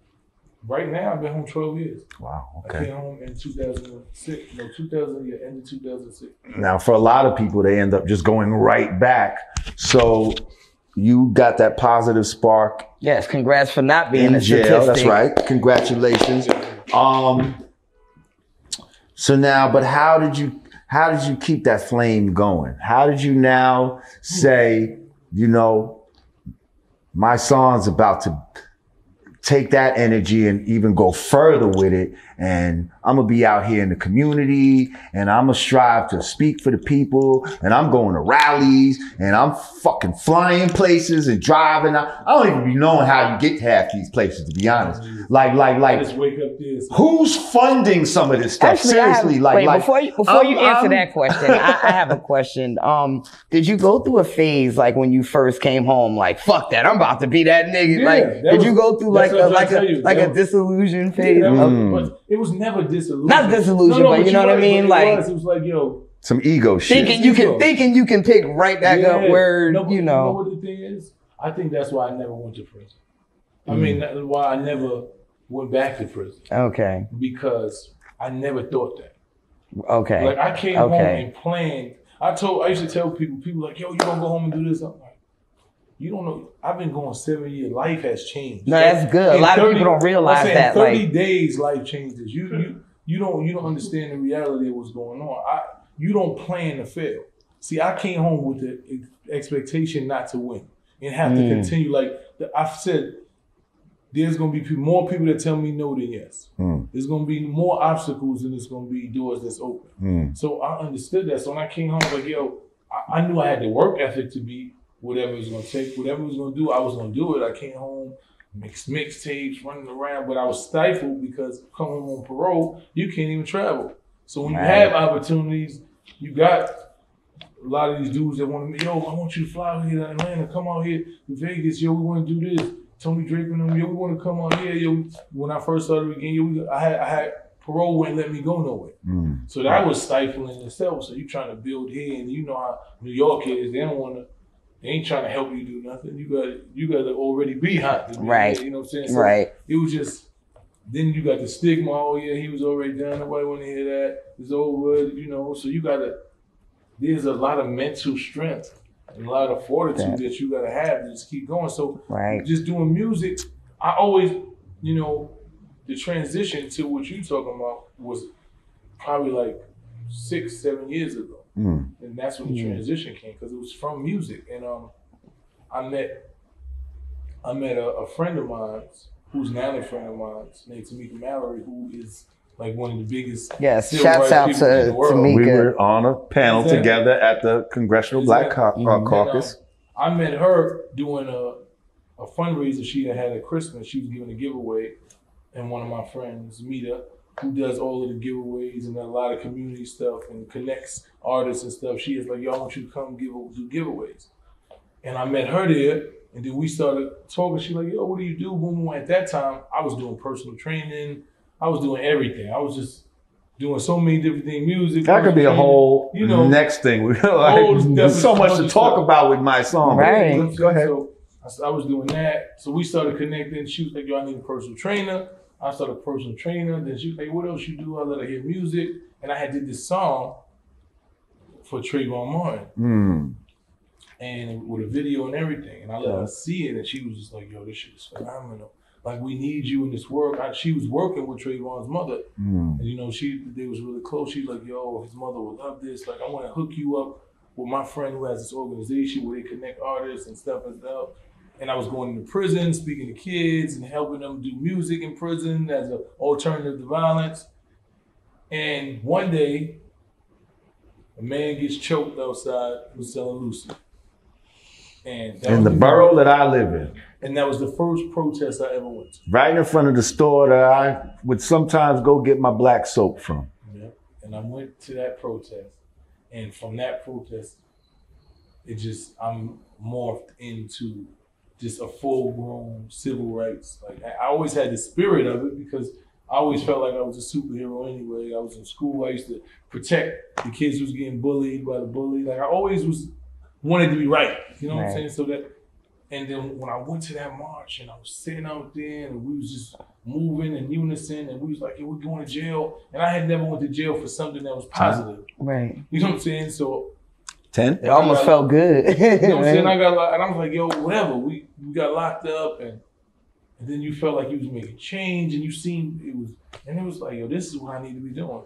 Right now, I've been home 12 years. Wow, okay. I came home in 2006. End of 2006. Now, for a lot of people, they end up just going right back. So you got that positive spark. Yes, congrats for not being in a jail. statistic. That's right. Congratulations. So now, but how did you keep that flame going? How did you now say, my song's about to take that energy and even go further with it, and I'm gonna be out here in the community, and I'm gonna strive to speak for the people, and I'm going to rallies, and I'm fucking flying places and driving. I don't even be knowing how you get to half these places, to be honest. Like, just wake up this. Who's funding some of this stuff? Actually, Seriously, before you answer that question, I have a question. Did you go through a phase like when you first came home, like, fuck that, I'm about to be that nigga? Yeah, like, did you go through like a disillusion phase? But it was never disillusion. Not disillusion, but you know what I mean? Like, it was like, yo, some ego shit. Thinking you can pick right back up where, You know what the thing is? I think that's why I never went to prison. I mean, that's why I never went back to prison. Okay. Because I never thought that. Okay. Like, I came home and planned. I used to tell people like, yo, you gonna go home and do this? I'm like, you don't know. I've been going 7 years. Life has changed. No, that's good. A lot of people don't realize that. 30 days, life changes. You don't understand the reality of what's going on. You don't plan to fail. See, I came home with the expectation not to win and have to continue. Like I've said, there's gonna be more people that tell me no than yes. There's gonna be more obstacles than there's gonna be doors that's open. So I understood that. So when I came home, like, yo, I knew I had the work ethic to be whatever it was gonna take, whatever it was gonna do, I was gonna do it. I came home, mixtapes, running around, but I was stifled because coming home on parole, you can't even travel. So when you have opportunities, you got a lot of these dudes that want to, yo, I want you to fly out here to Atlanta, come out here to Vegas, yo, we want to do this. Tony Drake and them, yo, we want to come out here, yo. When I first started again, yo, I had parole wouldn't let me go nowhere. So that was stifling itself. So you trying to build here, and you know how New York is, they ain't trying to help you do nothing. You got to already be hot. Right. You know what I'm saying? So it was just, then you got the stigma, oh yeah, he was already done, nobody want to hear that. It's over, so you got to, there's a lot of mental strength and a lot of fortitude that you got to have to just keep going. So just doing music, I always, the transition to what you talking about was probably like 6-7 years ago. And that's when the transition came, because it was from music. And I met a friend of mine who's now a friend of mine named Tamika Mallory, who is like one of the biggest. Yes, shouts out to Tamika. We were on a panel together at the Congressional Black Caucus. I met her doing a fundraiser she had at Christmas. She was giving a giveaway, and one of my friends, Mita, who does all of the giveaways and a lot of community stuff and connects artists and stuff. She is like, yo, I want you to come do giveaways. And I met her there, And then we started talking. She like, yo, what do you do? Boom, boom. At that time, I was doing personal training. I was doing everything. I was just doing so many different things. Music. That could be a whole next thing. There's so much to talk about with Mysonne. Right. Go ahead. So I was doing that. So we started connecting. She was like, yo, I need a personal trainer. I started a personal trainer. Then she was like, what else you do? I let her hear music. And I had did this song for Trayvon Martin. And with a video and everything. And I let her see it. And she was just like, yo, this shit is phenomenal. Like, we need you in this work. She was working with Trayvon's mother. And, you know, they was really close. She was like, yo, his mother would love this. Like, I want to hook you up with my friend who has this organization where they connect artists and stuff and stuff. And I was going into prison, speaking to kids and helping them do music in prison as an alternative to violence. And one day, a man gets choked outside for selling Lucy. And in the borough that I live in. And that was the first protest I ever went to. Right in front of the store that I would sometimes go get my black soap from. Yeah. And I went to that protest. And from that protest, I'm morphed into just a full-grown civil rights. Like, I always had the spirit of it because I always felt like I was a superhero anyway. I was in school. I used to protect the kids who was getting bullied by the bully. Like, I always wanted to be right. You know what I'm saying? And then when I went to that march and I was sitting out there and we was just moving in unison and we was like, yeah, we're going to jail. And I had never went to jail for something that was positive. Right. You know what I'm saying? So 10? It almost felt good. You know what I'm saying? And I was like, yo, whatever. We got locked up and then you felt like you was making change and you seen it was like, yo, this is what I need to be doing.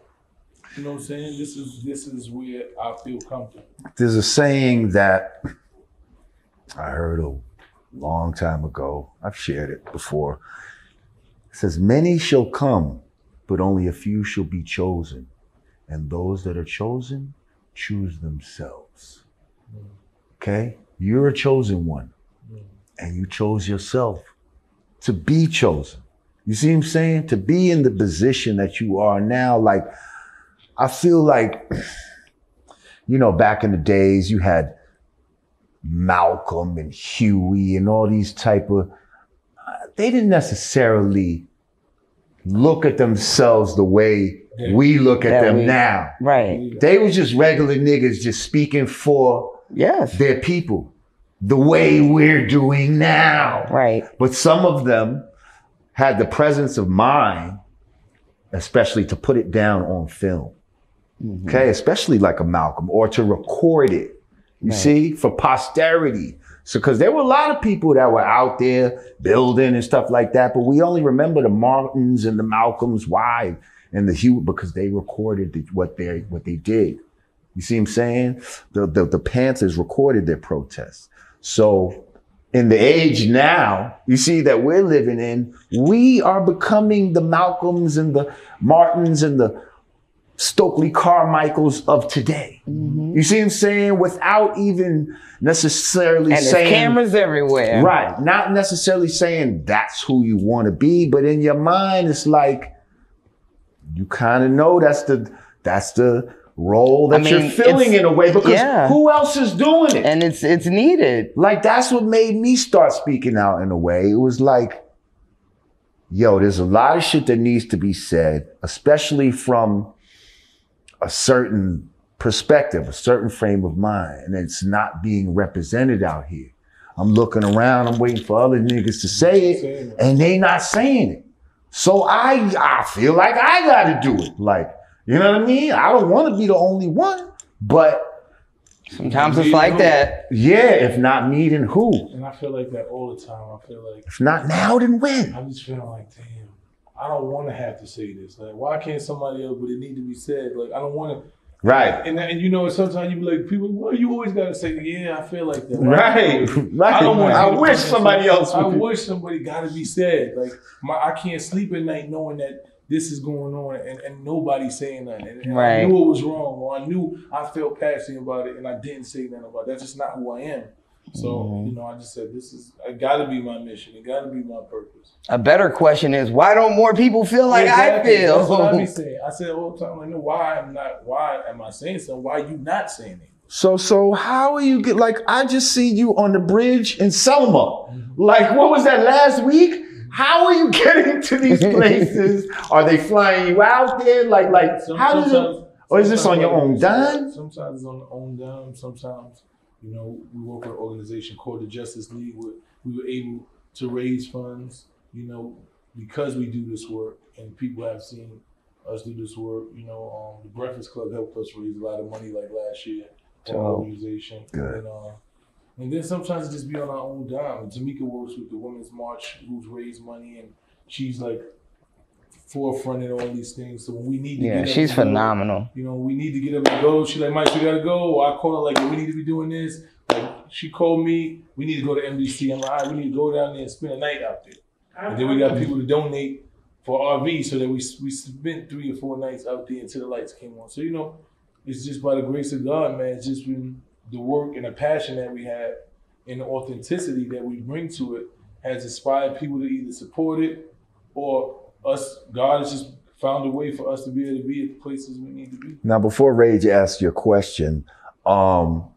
You know what I'm saying? This is where I feel comfortable. There's a saying that I heard a long time ago. I've shared it before. It says, many shall come, but only a few shall be chosen. And those that are chosen choose themselves. Okay? You're a chosen one. And you chose yourself to be chosen. You see what I'm saying? To be in the position that you are now. Like, I feel like, you know, back in the days, you had Malcolm and Huey and all these type of, they didn't necessarily look at themselves the way we look at them now. Right. They was just regular niggas just speaking for their people the way we're doing now. Right. But some of them had the presence of mind, especially to put it down on film. Okay, especially like a Malcolm, or to record it. You see, for posterity. So, because there were a lot of people that were out there building and stuff like that, but we only remember the Martins and the Malcolms. Why? And the Hugh, because they recorded what they did. You see what I'm saying? The Panthers recorded their protests. So, in the age now, you see that we're living in, we are becoming the Malcolms and the Martins and the Stokely Carmichaels of today. You see what I'm saying? Without even necessarily saying... And there's cameras everywhere. Right. Not necessarily saying that's who you want to be, but in your mind, it's like, you kind of know that's the role that you're filling in a way, because who else is doing it? And it's needed. Like, that's what made me start speaking out in a way. It was like, yo, there's a lot of shit that needs to be said, especially from a certain perspective, a certain frame of mind, and it's not being represented out here. I'm looking around, I'm waiting for other niggas to say it, and they not saying it. So I feel like I gotta do it. Like, you know what I mean? I don't want to be the only one, but sometimes it's like that. Yeah, if not me, then who? And I feel like that all the time. I feel like, if not now, then when? I'm just feeling like, damn, I don't want to have to say this. Like, why can't somebody else, but it need to be said? Like, I don't want to. Right. And you know, sometimes you be like, people, well, you always got to say, yeah, I feel like that. Right. I don't want I wish somebody else would. I wish somebody got to be said. Like, I can't sleep at night knowing that this is going on and nobody's saying nothing. And I knew it was wrong, or I knew I felt passionate about it and I didn't say nothing about it. That's just not who I am. So, you know, I just said, it got to be my mission. It got to be my purpose. A better question is, why don't more people feel like I feel? That's what I be saying. I said all the time, like, no, why am I saying something? Why are you not saying anything? So how are you like, I just see you on the bridge in Selma. Like, what was that, last week? How are you getting to these places? Are they flying you out there? Like, how does it, or is this on your own dime? Sometimes it's on your own dime. Sometimes, you know, we work with an organization called the Justice League where we were able to raise funds, you know, because we do this work and people have seen us do this work. You know, the Breakfast Club helped us raise a lot of money like last year for our organization. Good. And then sometimes it just be on our own dime. And Tamika works with the Women's March, who's raised money, and she's like forefront in all these things. So when we need to get up she's and go, phenomenal. you know, we need to get up and go. She's like, Mike, we gotta go. Or I call her like, we need to be doing this. Like, she called me, we need to go to MDC. I'm like, all right, we need to go down there and spend a night out there. And then we got people to donate for RV so that we spent 3 or 4 nights out there until the lights came on. So, you know, it's just by the grace of God, man. It's just been the work and the passion that we have and the authenticity that we bring to it has inspired people to either support it or us. God has just found a way for us to be able to be at the places we need to be. Now, before Rage asks your question,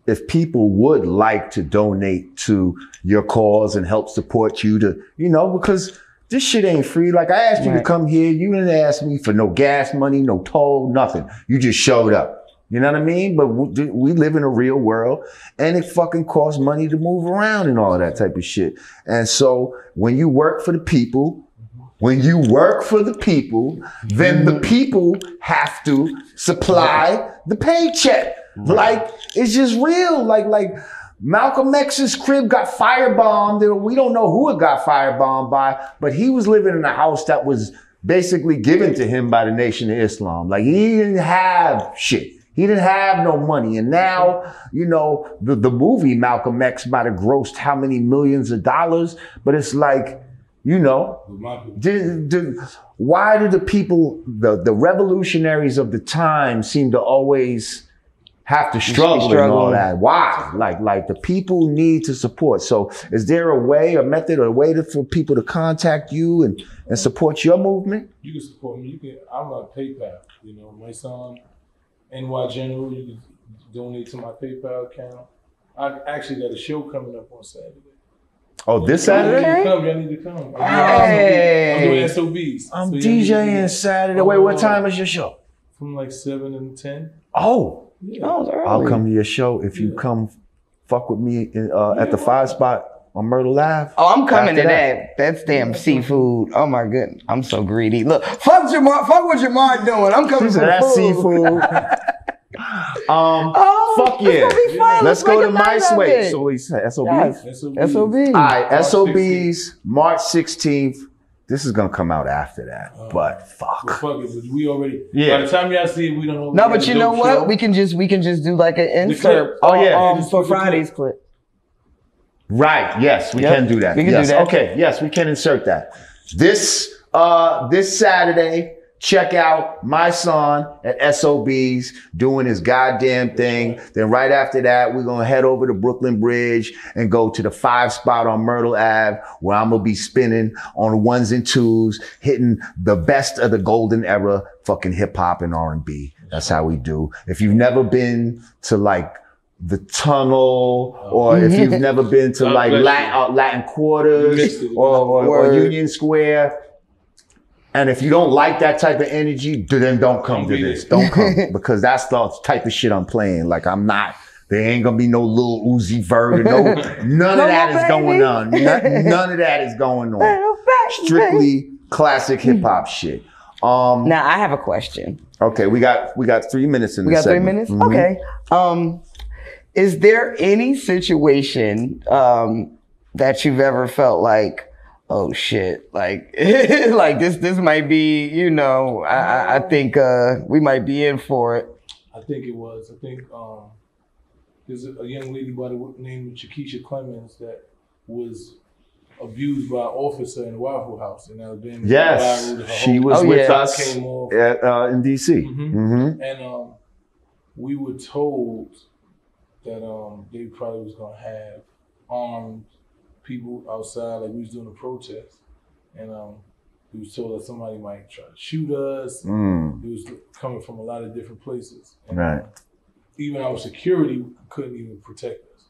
if people would like to donate to your cause and help support you to, you know, because this shit ain't free. Like, I asked you to come here. You didn't ask me for no gas money, no toll, nothing. You just showed up. You know what I mean? But we live in a real world and it fucking costs money to move around and all of that type of shit. And so when you work for the people, then the people have to supply the paycheck. Like, it's just real. Like Malcolm X's crib got firebombed. We don't know who it got firebombed by, but he was living in a house that was basically given to him by the Nation of Islam. Like, he didn't have shit. He didn't have no money. And now, you know, the movie Malcolm X might have grossed how many millions of dollars, but it's like, you know, why do the people, the revolutionaries of the time seem to always have to struggle and all that? Why? Like the people need to support. So is there a way, a method, or a way for people to contact you and support your movement? You can support me. I'm on PayPal. You know, Mysonne NY General. You can donate to my PayPal account. I actually got a show coming up on Saturday. Oh, this Saturday? Y'all need to come. Hey. I'm doing SOBs. I'm DJing Saturday. Wait, what time is your show? From like 7 and 10. Oh. Yeah. I'll come to your show if you come fuck with me at the 5 spot on Myrtle Ave. Oh, I'm coming to that. That's damn seafood. Oh my goodness. I'm so greedy. Look, fuck what Jamar doing. I'm coming for that food. seafood. Fuck yeah. Let's go to my way. So he said SOBs? Yes. SOBs. All right, SOBs, March 16th. This is gonna come out after that, but fuck. Well, fuck it, but we already. Yeah. By the time y'all see it, we don't know. No, but you know what? Show. We can just do like an insert. For Friday's clip. Right. Yes, we can do that. We can do that. Okay. Yes, we can insert that. This Saturday, check out my son at SOBs doing his goddamn thing. Then right after that, we're going to head over to Brooklyn Bridge and go to the 5 spot on Myrtle Ave, where I'm going to be spinning on 1s and 2s, hitting the best of the golden era fucking hip hop and R&B. That's how we do. If you've never been to like the Tunnel, or if you've never been to like Latin Quarters or Union Square, and if you don't like that type of energy, then don't come to this. Don't come, because that's the type of shit I'm playing. Like, I'm not. There ain't gonna be no Lil Uzi Vert. None of that is going on. None of that is going on. Strictly classic hip hop shit. Now I have a question. Okay, we got 3 minutes in this segment. 3 minutes? Okay. Is there any situation that you've ever felt like, oh shit, like like this might be, you know, I think we might be in for it? I think it was. I think there's a young lady by the name of Chiquisha Clemens that was abused by an officer in the Waffle House in Alabama. Yes, she was with us in DC. And we were told that they probably was gonna have armed people outside, like we was doing a protest, and we was told that somebody might try to shoot us. It was coming from a lot of different places. And, even our security couldn't even protect us.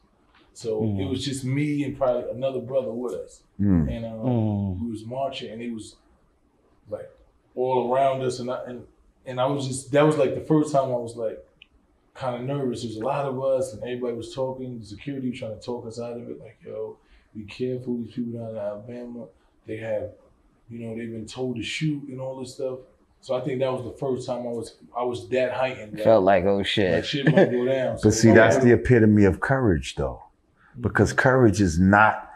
So it was just me and probably another brother with us. And we was marching, and it was like all around us, and I was just, that was like the first time I was like kind of nervous. There's a lot of us, and everybody was talking. The security was trying to talk us out of it, like, yo, be careful. These people down in Alabama, they have, you know, they've been told to shoot and all this stuff. So I think that was the first time I was that heightened. Felt like, oh shit. Like shit might go down. But see, that's the epitome of courage, though, because courage is not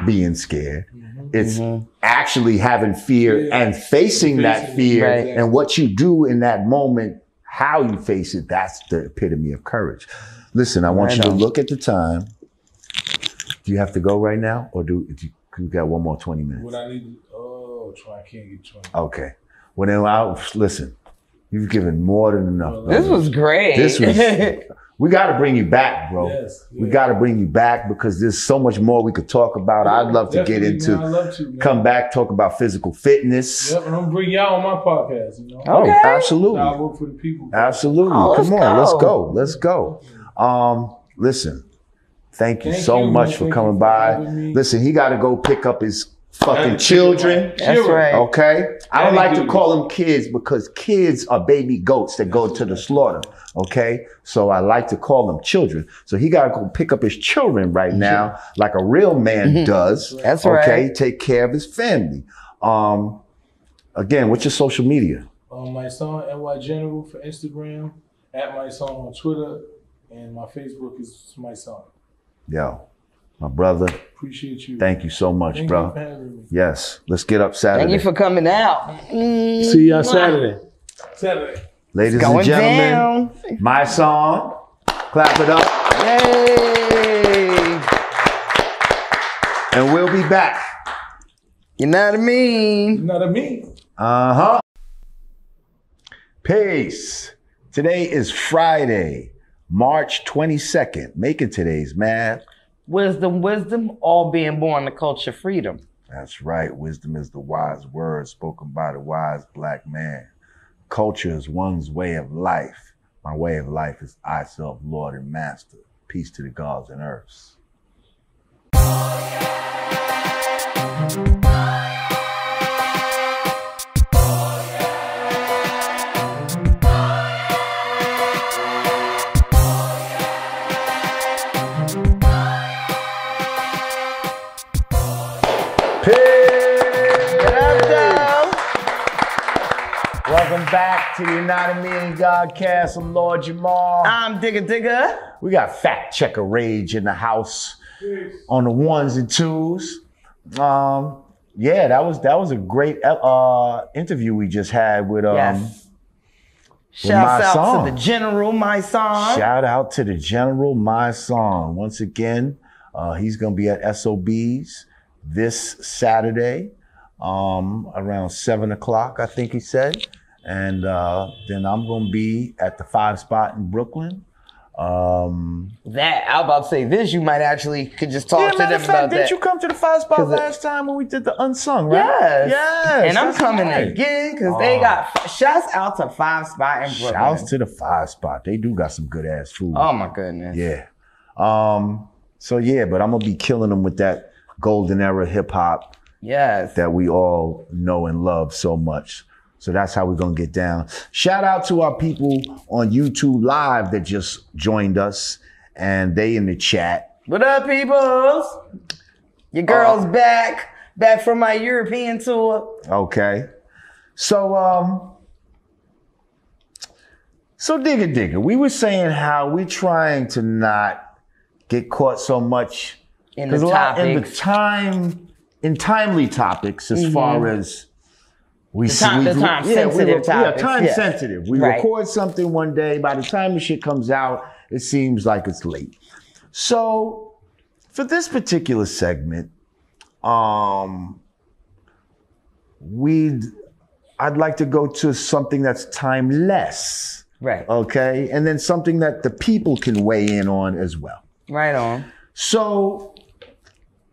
being scared. It's actually having fear and facing that fear, and what you do in that moment, how you face it. That's the epitome of courage. Listen, I want you to look at the time. Do you have to go right now, or do you got one more 20 minutes? What I need, I can't get 20. Okay. Well, then listen. You've given more than enough. This was great. We got to bring you back, bro. Yes, We got to bring you back because there's so much more we could talk about. I'd love to get into, come back, talk about physical fitness. Yep, and I'm gonna bring y'all on my podcast, you know? Oh, absolutely. I work for the people. Absolutely. Come on, let's go. Listen, thank you so much for coming by. Listen, he got to go pick up his fucking children. That's right. Okay? I don't like to call them kids because kids are baby goats that go to the slaughter. Okay? So I like to call them children. So he got to go pick up his children right now like a real man does. That's right. Okay? Take care of his family. Again, what's your social media? Mysonne NY General for Instagram, at Mysonne on Twitter, and my Facebook is Mysonne. Yo, my brother. Appreciate you. Thank you so much, Thank bro. you for having me. Yes, let's get up Saturday. Thank you for coming out. See y'all Saturday. Ladies and gentlemen, Mysonne. Clap it up. Yay! And we'll be back. You know what I mean? You know what I mean? Uh-huh. Peace. Today is Friday, March 22nd. Making today's math. Wisdom, all being born to culture freedom. That's right. Wisdom is the wise word spoken by the wise black man. Culture is one's way of life. My way of life is I, self, Lord, and Master. Peace to the gods and earths. Welcome back to the Yanadameen Godcast. I'm Lord Jamar. I'm Digga. We got Fact Checker Rage in the house on the ones and twos. Yeah, that was a great interview we just had with Shout out to the General Mysonne. Shout out to the General Mysonne. Once again, he's gonna be at SOB's this Saturday, around 7 o'clock, I think he said. And then I'm gonna be at the 5 Spot in Brooklyn. I'm about to say this, you might actually could just talk to them about that. Didn't you come to the 5 Spot last time when we did the Unsung, right? Yes. And I'm coming again because they got shouts out to 5 Spot in Brooklyn. Shouts to the 5 Spot. They do got some good ass food. Oh my goodness. Yeah. So yeah, but I'm gonna be killing them with that golden era hip hop. Yes. That we all know and love so much. So that's how we're gonna get down. Shout out to our people on YouTube Live that just joined us, and they in the chat. What up, peoples? Your girl's back from my European tour. Okay. So Digga, we were saying how we're trying to not get caught so much in the timely topics as far as time sensitive topics. Time sensitive. We record something one day. By the time the shit comes out, it seems like it's late. So for this particular segment, I'd like to go to something that's timeless. Right. Okay. And then something that the people can weigh in on as well. Right on. So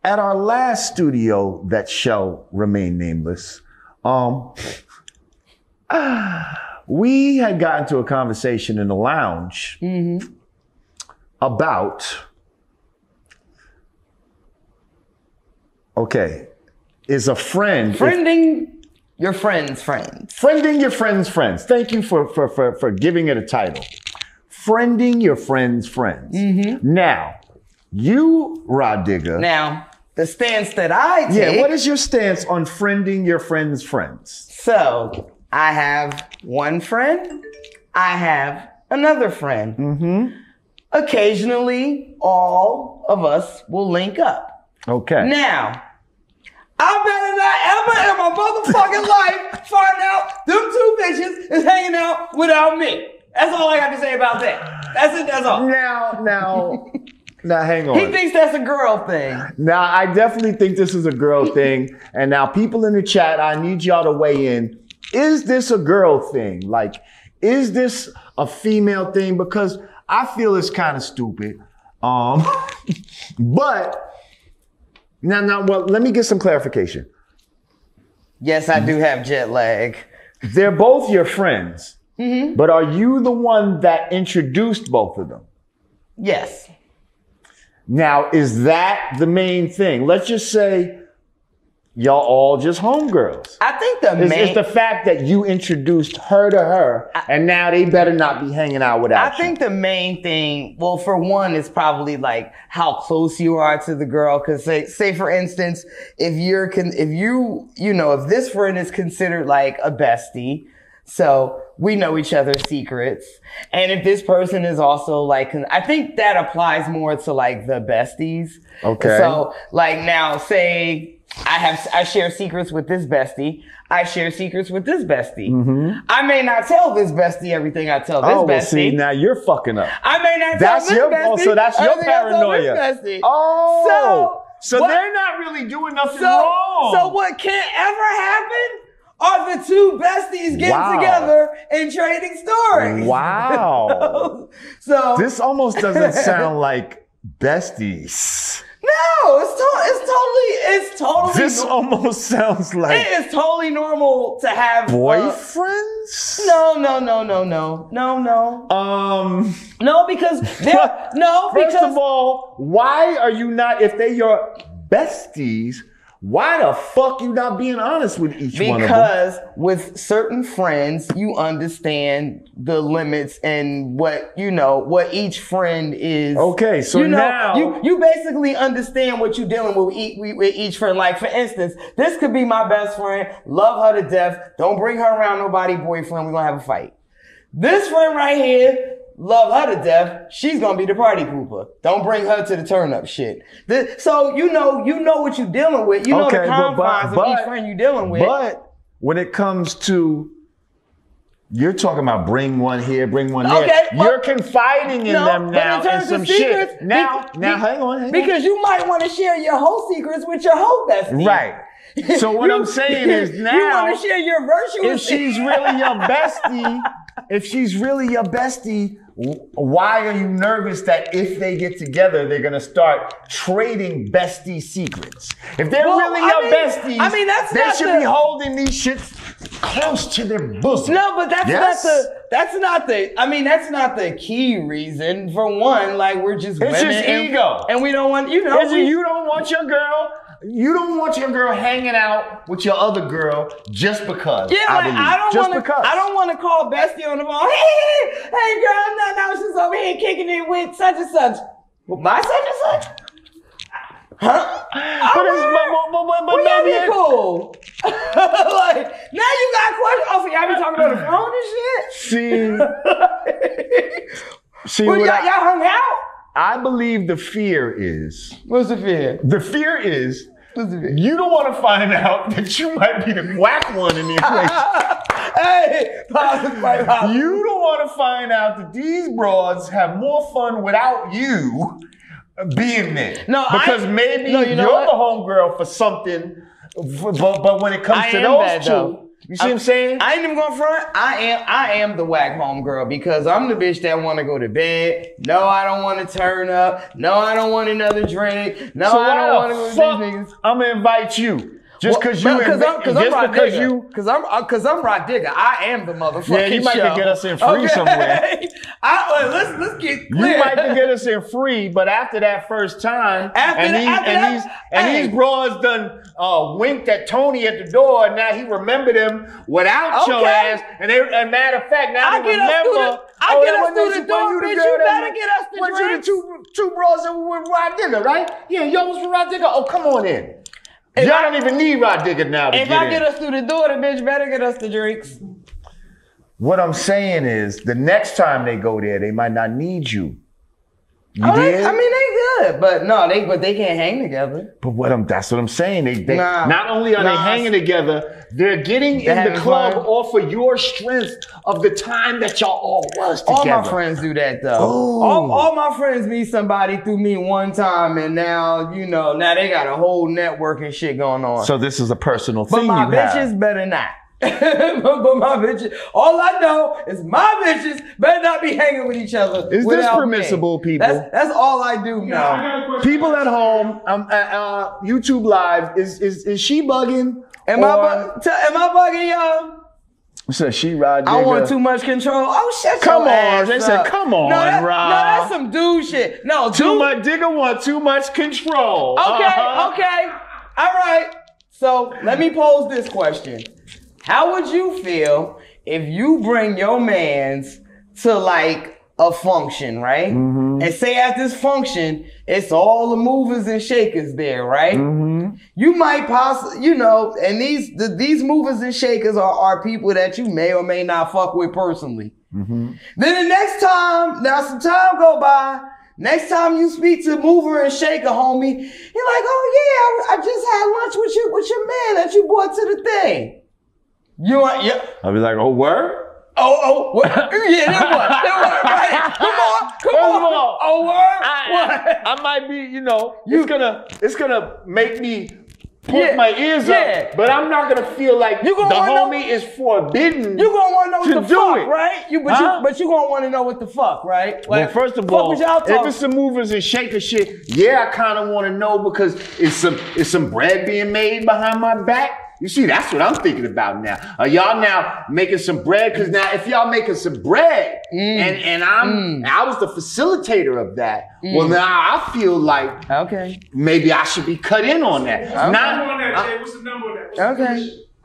at our last studio that shall remain nameless, we had gotten to a conversation in the lounge about, is a friend. Friending your friend's friends. Friending your friend's friends. Thank you for giving it a title. Friending your friend's friends. Now, you, Rah Digga. Now, the stance that I take. Yeah, what is your stance on friending your friend's friends? So, I have one friend. I have another friend. Occasionally, all of us will link up. Okay. Now, I better not ever in my motherfucking life find out them two bitches is hanging out without me. That's all I got to say about that. That's it, that's all. Now, hang on. He thinks that's a girl thing. Now, I definitely think this is a girl thing. And now, people in the chat, I need y'all to weigh in. Is this a girl thing? Like, is this a female thing? Because I feel it's kind of stupid. But now, well, let me get some clarification. Yes, I do have jet lag. They're both your friends. But are you the one that introduced both of them? Yes. Now, is that the main thing? Let's just say y'all all just homegirls. I think it's the fact that you introduced her to her, and now they better not be hanging out without you. I think the main thing, well, for one, is probably like how close you are to the girl. Because say for instance, if this friend is considered like a bestie, so we know each other's secrets. And if this person is also like, I think that applies more to like the besties. Okay. So like now say I share secrets with this bestie. I share secrets with this bestie. I may not tell this bestie everything I tell this bestie. Well, see, now you're fucking up. I may not tell this bestie. So that's your paranoia. Bestie. So they're not really doing nothing wrong. So what can't ever happen are the two besties getting together and trading stories. Wow. So this almost doesn't sound like besties. No, it's totally. This almost sounds like. It is totally normal to have boyfriends. No, because First of all, why are you not? If they're your besties, why the fuck you not being honest with each one of them? Because with certain friends, you understand the limits and what each friend is. Okay, so now you basically understand what you're dealing with each friend. Like for instance, this could be my best friend, love her to death. Don't bring her around nobody boyfriend. We're gonna have a fight. This friend right here, love her to death. She's gonna be the party pooper. Don't bring her to the turn up shit. So you know what you're dealing with. You know the confines of each friend you're dealing with. But when it comes to, you're talking about bring one here, bring one there. You're confiding in them now in some shit. Now, hang on. Because you might want to share your whole secrets with your whole bestie. Right. So what I'm saying is now, you want to share your virtual. If she's really your bestie, why are you nervous that if they get together, they're going to start trading bestie secrets? If they're your besties, they should be holding these shits close to their bosom. No, but that's not the key reason. For one, like we're just it's just ego. And we don't want, you don't want your girl. You don't want your girl hanging out with your other girl just because. Yeah, I don't want to call bestie on the phone. Hey, girl, no, she's over here kicking it with such and such. With my such and such? Huh? But maybe be cool. Like now you got questions. Oh, so y'all be talking on the phone and shit. See, y'all hung out. I believe the fear is. What's the fear? The fear is you don't want to find out that you might be the whack one in the equation. Hey, you don't want to find out that these broads have more fun without you being there. Because maybe you're the homegirl for something, but when it comes to those two. You see what I'm saying? I ain't even going front. I am the whack home girl because I'm the bitch that want to go to bed. No, I don't want to turn up. No, I don't want another drink. No, I don't want to go to these niggas. I'm going to invite you. Just because I'm Rah Digga. I am the motherfucking Yeah, you might show. can get us in free somewhere. Let's get clear. You might can get us in free, but after that first time, these bros done winked at Tony at the door, and now he remembered him without your ass. And matter of fact, now they remember. I get us through the door, bitch. You better get us the drinks. You the two bros that were with Rah Digga, right? Yeah, y'all was with Rah Digga. Oh, come on in. Y'all don't even need Rah Digga now to If get I in. get us through the door, the bitch better get us the drinks. What I'm saying is, the next time they go there, they might not need you. You did? I mean, they good, but they can't hang together. But that's what I'm saying. They not only are they hanging together, they're getting in the club off of your strength of the time that y'all all was together. All my friends do that though. All my friends meet somebody through me one time, and now now they got a whole network and shit going on. So this is a personal thing. But my bitches better not. but my bitches, all I know is my bitches better not be hanging with each other. Is this permissible, people? That's all I do now. People at home, YouTube Live, is she bugging? Am I bugging y'all? So she Rah Digga. I want too much control. Oh shit! Come on, they said, come on, Rah. No, that's some dude shit. No, too much Digga want too much control. Okay, all right. So let me pose this question. How would you feel if you bring your mans to like a function, right? Mm-hmm. And say at this function, it's all the movers and shakers there, right? Mm-hmm. You might possibly, and these movers and shakers are people that you may or may not fuck with personally. Mm-hmm. Then the next time, some time go by, next time you speak to mover and shaker, homie, you're like, oh yeah, I just had lunch with your man that you brought to the thing. I'll be like, oh, word? What? Yeah, that what? Right? Come on. Oh, word? I might be, it's gonna make me put my ears up, but I'm not gonna feel like the homie is forbidden. You gonna wanna know what the fuck, it. Right? But you gonna wanna know what the fuck, right? Like, well, first of all, if it's some movers and shaker shit, I kind of want to know because it's some bread being made behind my back. You see, that's what I'm thinking about now. Are y'all now making some bread? Because now if y'all making some bread and I was the facilitator of that, well now I feel like maybe I should be cut in on that. What's the number on that, Jay? What's the number on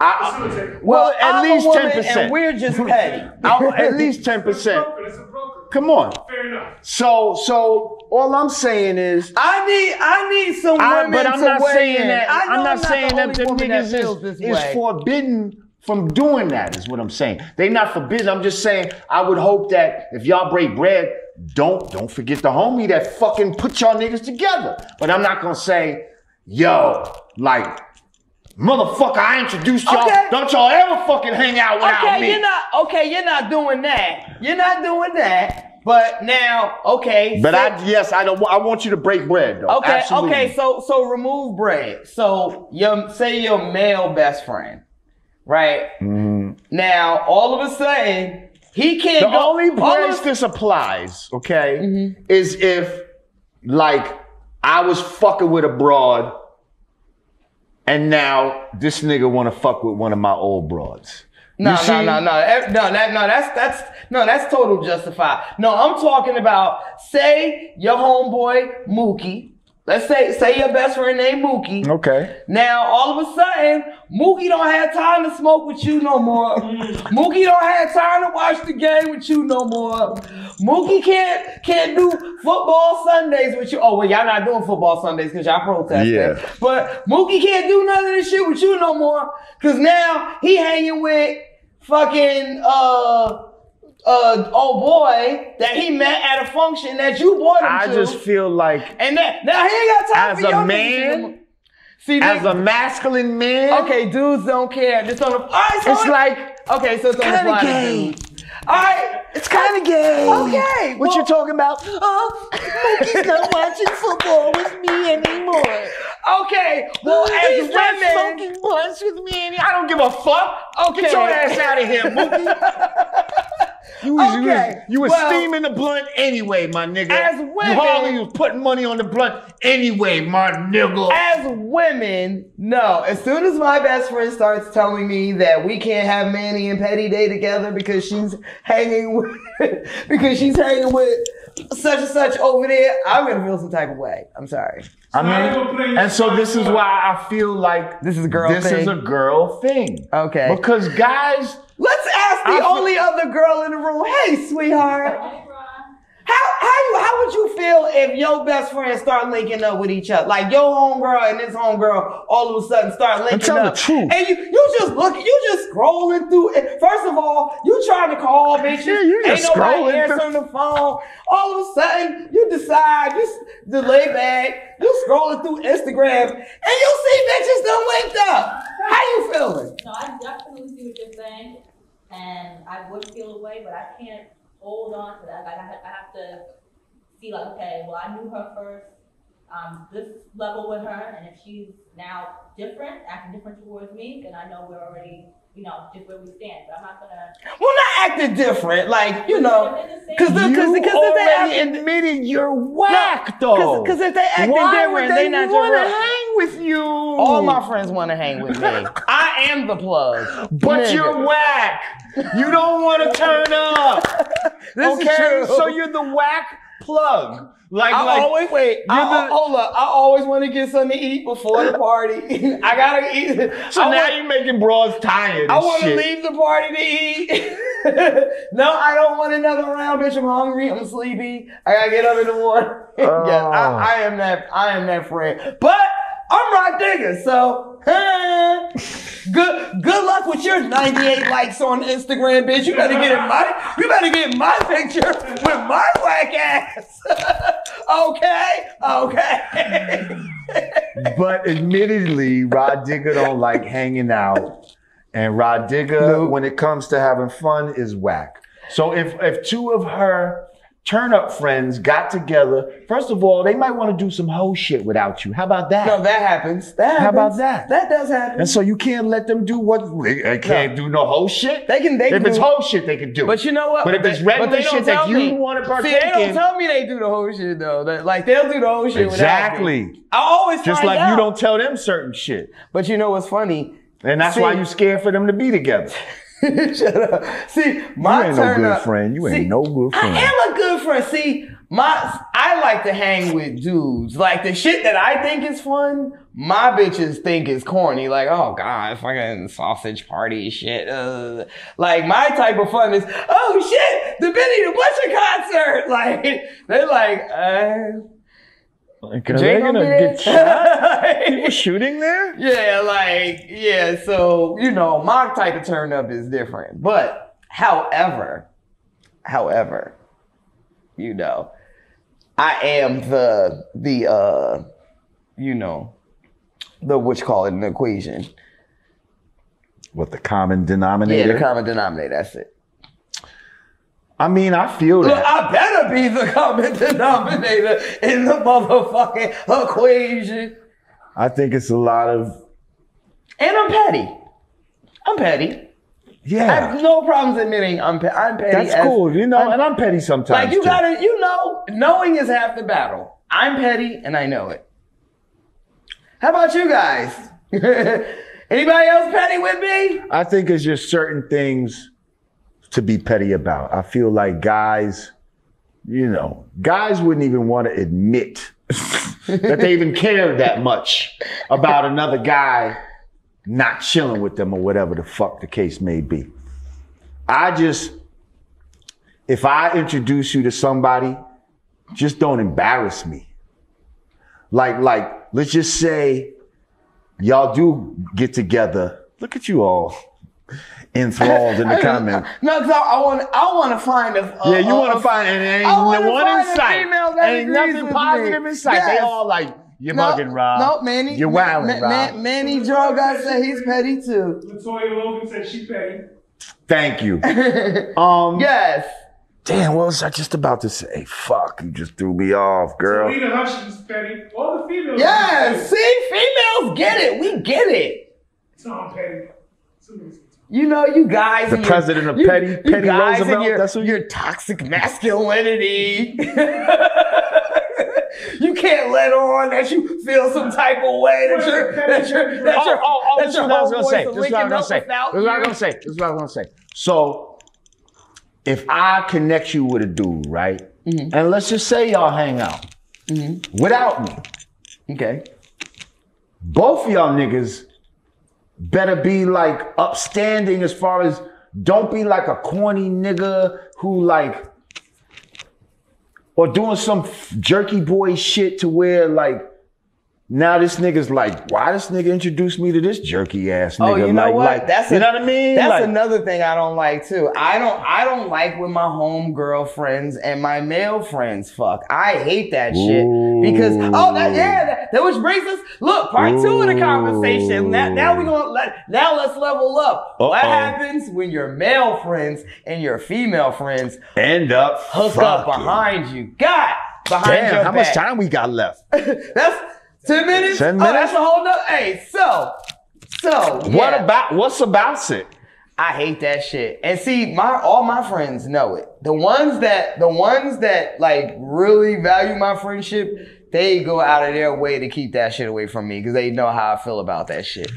that? Well, at least 10%. And we're just petty. At least 10%. It's a broker. Come on. Fair enough. So all I'm saying is I need some women but I'm to not weigh saying in. that I'm not saying that the niggas is forbidden from doing that, is what I'm saying. They not forbidden. I'm just saying I would hope that if y'all break bread, don't forget the homie that fucking put y'all niggas together. But I'm not gonna say, yo, like, motherfucker, I introduced y'all. Okay. Don't y'all ever fucking hang out without me. You're not doing that. You're not doing that. But now, But I want you to break bread though. Okay, absolutely. so remove bread. So say your male best friend, right? Mm-hmm. Now, all of a sudden, he can't The only place this applies, is if, like, I was fucking with a broad and now this nigga want to fuck with one of my old broads. No, that's total justified. No, I'm talking about, say your homeboy Mookie. Let's say your best friend named Mookie. Okay. Now, all of a sudden, Mookie don't have time to smoke with you no more. Mookie don't have time to watch the game with you no more. Mookie can't do football Sundays with you. Oh, well, y'all not doing football Sundays because y'all protesting. Yeah. But Mookie can't do none of this shit with you no more because now he hanging with fucking old boy that he met at a function that you brought him to. I just feel like, and now he ain't got time as for your a man, see, as a masculine man. Okay, dudes don't care. It's on the. All right, so it's like, okay, so it's on the gay. All right, it's kind of gay. Okay, what you talking about? Oh, Mookie's not watching football with me anymore. Okay, well, he's not smoking blunts with me anymore. I don't give a fuck. Okay, get your ass out of here, Mookie. You was steaming the blunt anyway, my nigga. As women, you hardly was putting money on the blunt anyway, my nigga. As women, no. As soon as my best friend starts telling me that we can't have Manny and Petty Day together because she's hanging with such and such over there, I'm gonna feel some type of way. I'm sorry. I mean, and so this is why I feel like this is a girl thing. This is a girl thing. Okay. Because guys, let's ask the only other girl in the room. Hey, sweetheart. How would you feel if your best friends start linking up with each other? Like your homegirl and this homegirl all of a sudden start linking tell up. The truth. And you just scrolling through it. First of all, you trying to call bitches. Yeah, you just ain't nobody scrolling answering the phone. All of a sudden, you decide, you lay back, you scrolling through Instagram, and you see bitches done linked up. How you feeling? No, I definitely see what you're saying, and I would feel away, but I can't hold on to that. Like I have to see, like, okay, well, I knew her first, this level with her, and if she's now different, acting different towards me, then I know we're already, just where we stand. But I'm not gonna. Well, not acting different, like because already admitted you're whack, though. Because if they acting different, they not want to hang with you. All my friends want to hang with me. I am the plug, but you're whack. You don't want to turn up. Okay, so you're the whack plug. Hold up. I always want to get something to eat before the party. I gotta eat. So now you're making bros tired. I want to leave the party to eat. No, I don't want another round, bitch. I'm hungry. I'm sleepy. I gotta get up in the morning. Yes, I am that friend. But I'm Rah Digga, so good luck with your 98 likes on Instagram, bitch. You better get in my picture with my whack ass. Okay. But admittedly, Rah Digga don't like hanging out, and Rah Digga, when it comes to having fun, is whack. So if two of her turn-up friends got together, first of all, they might want to do some hoe shit without you. How about that? No, that happens. How about that? That does happen. And so you can't let them do they can't do no hoe shit? They can if it's hoe shit, they can do. But you know what? But if it's regular shit that you want to partake in. See, they don't tell me they do the hoe shit, though. They'll do the hoe shit exactly. without me. I always just like you don't tell them certain shit. But you know what's funny? And that's why you're scared for them to be together. Shut up. See, my you ain't no good friend. You ain't no good friend. I am a good friend. See, I like to hang with dudes. Like the shit that I think is fun, my bitches think is corny. Like, oh God, fucking sausage party shit. Like my type of fun is, oh shit, the Benny the Butcher concert. Like they're like, are they gonna get shot? People shooting there? Yeah, so, my type of turn up is different. But, however, I am the what you call it in the equation. What, the common denominator? Yeah, the common denominator, that's it. I mean, I feel that. Look, I better be the common denominator in the motherfucking equation. I think it's a lot of... And I'm petty. Yeah. I have no problems admitting I'm petty. That's cool, and I'm petty sometimes. Like, you gotta, knowing is half the battle. I'm petty, and I know it. How about you guys? Anybody else petty with me? I think it's just certain things to be petty about. I feel like guys wouldn't even want to admit that they even care that much about another guy not chilling with them or whatever the fuck the case may be. If I introduce you to somebody, just don't embarrass me. Like, let's just say y'all do get together. Look at you all enthralled in the comment. No, because I want to find you want to find, and there ain't one in sight. Ain't nothing positive in sight. Yes. They all like, you're bugging, Rob. No, Manny. You're wilding, Rob. Manny Joe guy said he's petty too. Latoya Logan said she's petty. Thank you. Yes. Damn, what was I just about to say? Fuck, you just threw me off, girl. Selena Hutchins is petty. All the females. Yes, see, females get it. We get it. So I'm petty. You know, you guys. The president of Petty guys Roosevelt. That's your toxic masculinity. You can't let on that you feel some type of way that you're This is what I was gonna say. So, if I connect you with a dude, right, and let's just say y'all hang out without me, okay, both of y'all niggas better be like upstanding as far as don't be like a corny nigga who like. Or doing some jerky boy shit to where like now this nigga's like, why this nigga introduced me to this jerky ass nigga? Oh, you know what? Like, you know what I mean? That's like, another thing I don't like too. I don't like when my home girlfriends and my male friends fuck. I hate that shit because that which brings us part 2 of the conversation. Now we're gonna let's level up. What happens when your male friends and your female friends end up hook up behind you? God, behind your back. How much time we got left? That's 10 minutes? 10 minutes? Oh, that's a whole nother. Hey, so yeah. What's about it? I hate that shit. And see, all my friends know it. The ones that like really value my friendship, they go out of their way to keep that shit away from me because they know how I feel about that shit.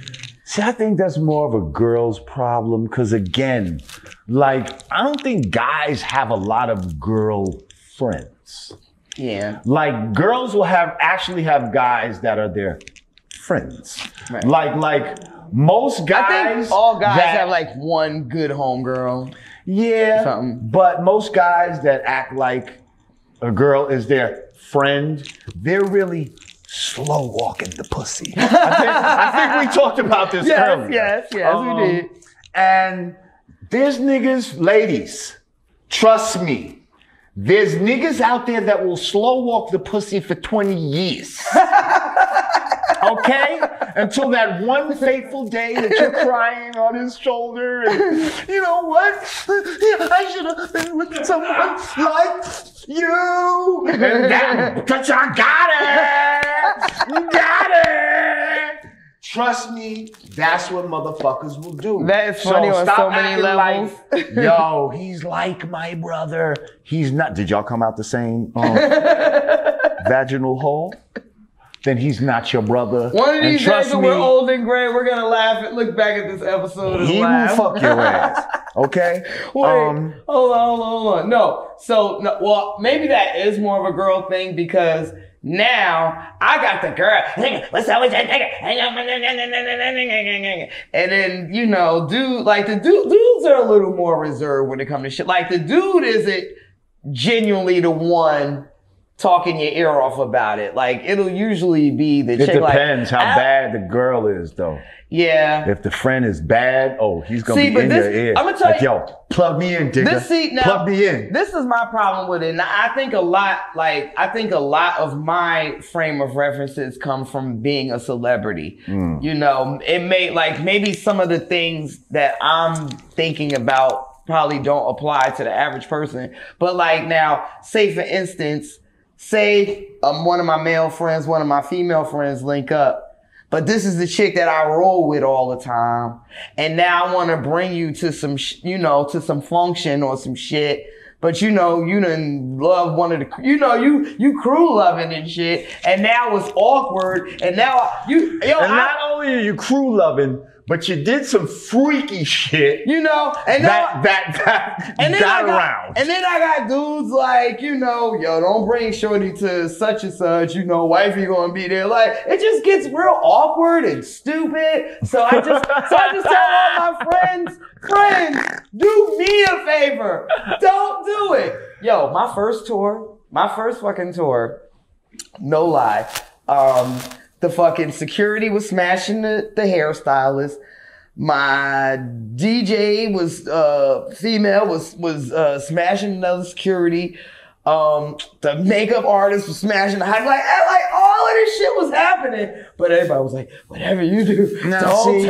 See, I think that's more of a girl's problem because again, like I don't think guys have a lot of girl friends. Yeah. Like girls will actually have guys that are their friends. Right. Like most guys. I think all guys have like one good homegirl. Yeah. Something. But most guys that act like a girl is their friend, they're really slow walking the pussy. I think we talked about this earlier. Yes, we did. And there's niggas, ladies, trust me. There's niggas out there that will slow walk the pussy for 20 years. Okay? Until that one fateful day that you're crying on his shoulder and, you know what? I should have been with someone like you. And that, because I got it. Trust me, that's what motherfuckers will do. That is funny on so many levels. Like, yo, he's like my brother. He's not. Did y'all come out the same vaginal hole? Then he's not your brother. One of these days when we're old and gray, we're gonna laugh and look back at this episode and laugh. He will fuck your ass. Okay? Wait, hold on. Well, maybe that is more of a girl thing because now I got the girl. What's up with that nigga? And then, you know, dudes are a little more reserved when it comes to shit. Like the dude isn't genuinely the one talking your ear off about it. Like it'll usually be the chick. It depends how bad the girl is though. Yeah. If the friend is bad, he's gonna be in your ear. I'm gonna tell you, yo, plug me in, Digga. Plug me in. This is my problem with it. Now, I think a lot of my frame of references come from being a celebrity. You know, it may maybe some of the things that I'm thinking about probably don't apply to the average person. But like now, say for instance, one of my male friends, one of my female friends link up. But this is the chick that I roll with all the time. And now I want to bring you to some, to some function or some shit. But you done love one of the, you crew loving and shit. And now it's awkward. And now not only are you crew loving, but you did some freaky shit. And that got around. And then I got dudes like, yo, don't bring shorty to such and such, wifey gonna be there. Like, it just gets real awkward and stupid. So I just tell all my friends, do me a favor. Don't do it. Yo, my first fucking tour, no lie, the fucking security was smashing the hairstylist. My DJ was female was smashing another security. The makeup artist was smashing the like all of this shit was happening. But everybody was like, whatever you do, don't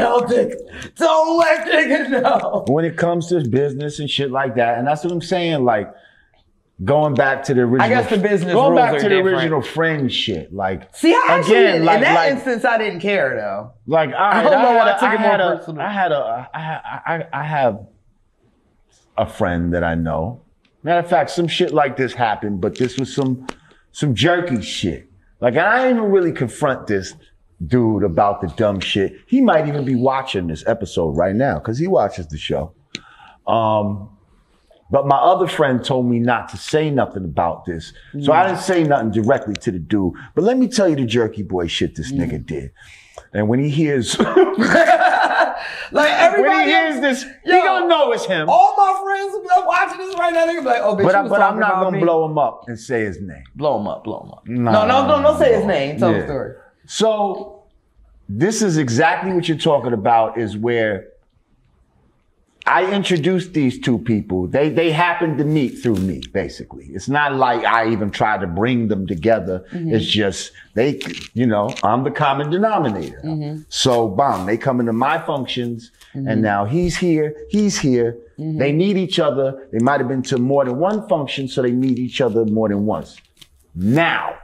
let Digga know. When it comes to business and shit like that, and that's what I'm saying, like, going back to the original. I guess the business going rules back are to the different. original friend shit. Like, see, I actually again, in that instance, I didn't care though. Like, all right, I don't know why I took it more personal. I have a friend that I know. Matter of fact, some shit like this happened, but this was some jerky shit. Like, I didn't even really confront this dude about the dumb shit. He might even be watching this episode right now because he watches the show. But my other friend told me not to say nothing about this. So I didn't say nothing directly to the dude. But let me tell you the jerky boy shit this nigga did. And when he hears... like everybody... When he hears this, he gonna know it's him. All my friends are watching this right now. They're gonna be like, oh, bitch, but I'm not gonna blow him up and say his name. Blow him up. No, don't say his name. Tell the story. So this is exactly what you're talking about, is where I introduced these two people. They happened to meet through me, basically. It's not like I even tried to bring them together. It's just, I'm the common denominator. So, they come into my functions, and now he's here. They meet each other. They might have been to more than one function, so they meet each other more than once. Now,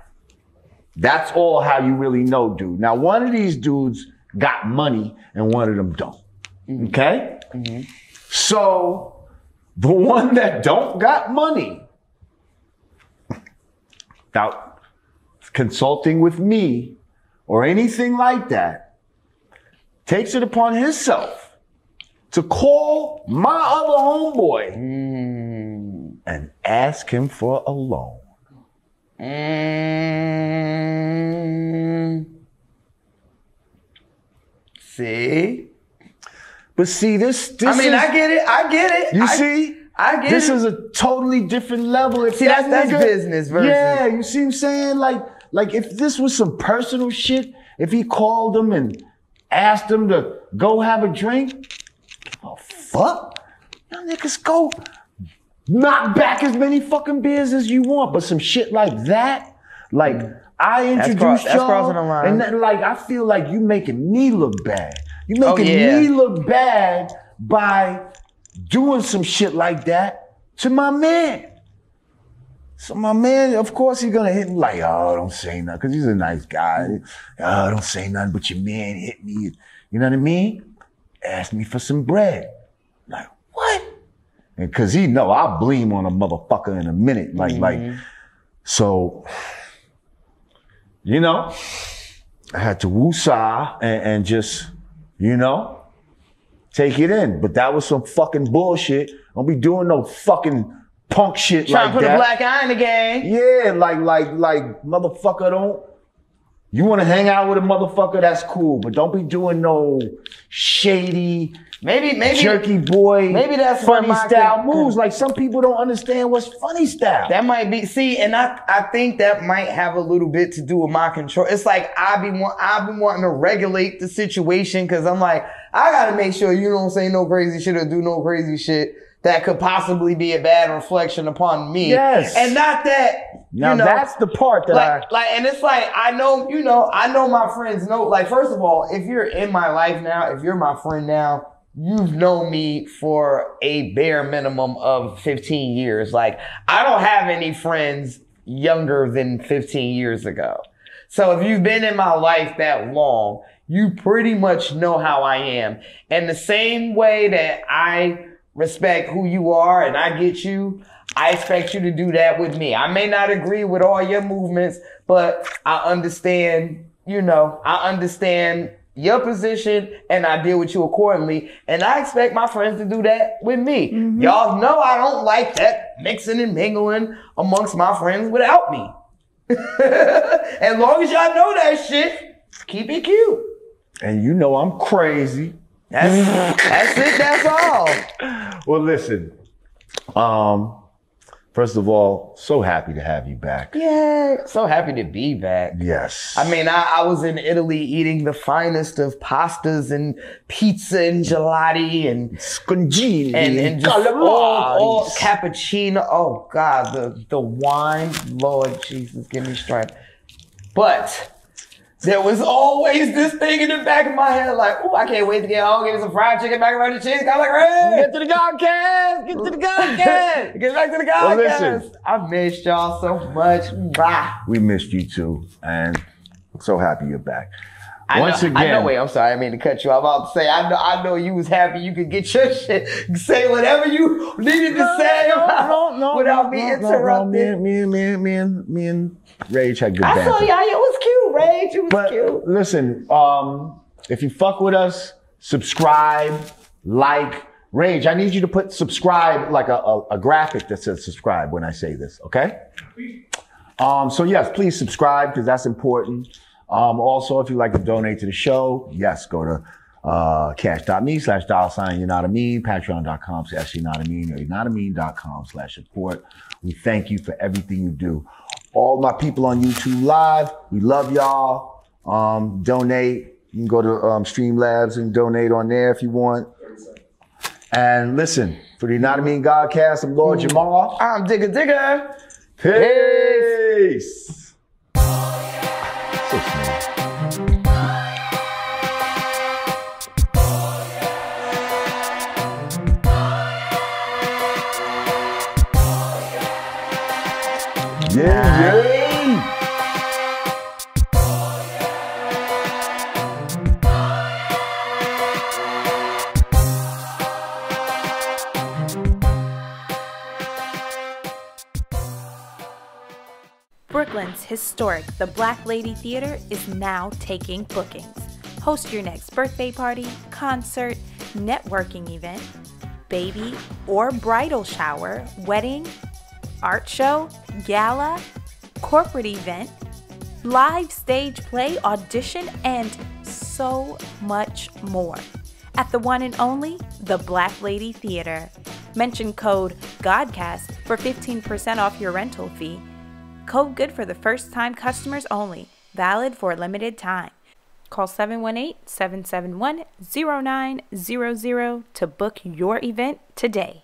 that's all how you really know, dude. Now, one of these dudes got money, and one of them don't. Okay? So, the one that don't got money, without consulting with me or anything like that, takes it upon himself to call my other homeboy and ask him for a loan. See? But see, this I mean, I get it. You see? I get this it. is a totally different level. If see, that's business versus... Yeah, you see what I'm saying? Like if this was some personal shit, if he called them and asked them to go have a drink, oh, fuck. Y'all niggas go knock back as many fucking beers as you want. But some shit like that, like I introduced y'all, crossing the line. and then, like I feel like you making me look bad. You making me look bad by doing some shit like that to my man. So my man, of course, he's gonna hit me like, oh, don't say nothing, because he's a nice guy. Oh, don't say nothing, but your man hit me. You know what I mean? Asked me for some bread. Like, what? Because he know I'll bleem on a motherfucker in a minute. So, I had to woosah and just, take it in. But that was some fucking bullshit. Don't be doing no fucking punk shit Trying like to put that. a black eye in the game. Yeah, like motherfucker, don't. You want to hang out with a motherfucker, that's cool, but don't be doing no shady, maybe jerky boy, maybe that's funny style moves. Like some people don't understand what's funny style. That might be, and I think that might have a little bit to do with my control. It's like I've been wanting to regulate the situation, because I'm like, I gotta make sure you don't say no crazy shit or do no crazy shit that could possibly be a bad reflection upon me. Yes. And not that, now that's the part that and it's like, I know my friends know, like, first of all, if you're in my life now, if you're my friend now, you've known me for a bare minimum of 15 years. Like, I don't have any friends younger than 15 years ago. So if you've been in my life that long, you pretty much know how I am. And the same way that I respect who you are and I get you, I expect you to do that with me. I may not agree with all your movements, but I understand, I understand your position and I deal with you accordingly. And I expect my friends to do that with me. Y'all know I don't like that mixing and mingling amongst my friends without me. As long as y'all know that shit, keep it cute. And I'm crazy. That's it, that's all. Well, listen, first of all, so happy to have you back. Yeah, so happy to be back. Yes. I mean, I was in Italy eating the finest of pastas and pizza and gelati and scongini and just all cappuccino. Oh God, the wine, Lord Jesus, give me strength. But there was always this thing in the back of my head, like, "Ooh, I can't wait to get home, get me some fried chicken, macaroni and cheese." I'm like, "Hey, Get to the Godcast! Get to the Godcast! Get back to the Well, Godcast." listen. I missed y'all so much. Bye. We missed you too, and so happy you're back. I Again, know. Wait, I'm sorry. I mean to cut you off. I'm about to say, I know you was happy you could get your shit, say whatever you needed to say without me interrupting. Me and Rage had good I banter. saw y'all. It was cute, Rage. It was cute. Listen, if you fuck with us, subscribe, like, Rage. I need you to put subscribe like a graphic that says subscribe when I say this. Okay. So yes, please subscribe because that's important. Also, if you'd like to donate to the show, yes, go to cash.me/$Yanadameen, patreon.com/Yanadameen, or Yanadameen.com/support. We thank you for everything you do. All my people on YouTube Live, we love y'all. Donate. You can go to Streamlabs and donate on there if you want. And listen, for the Yanadameen Godcast, I'm Lord Jamar. I'm Digga. Peace. So smooth. Yeah. Brooklyn's historic The Black Lady Theater is now taking bookings. Host your next birthday party, concert, networking event, baby or bridal shower, wedding, art show, gala, corporate event, live stage play, audition, and so much more. At the one and only The Black Lady Theater. Mention code GODCAST for 15% off your rental fee. Code good for the first time customers only. Valid for a limited time. Call 718-771-0900 to book your event today.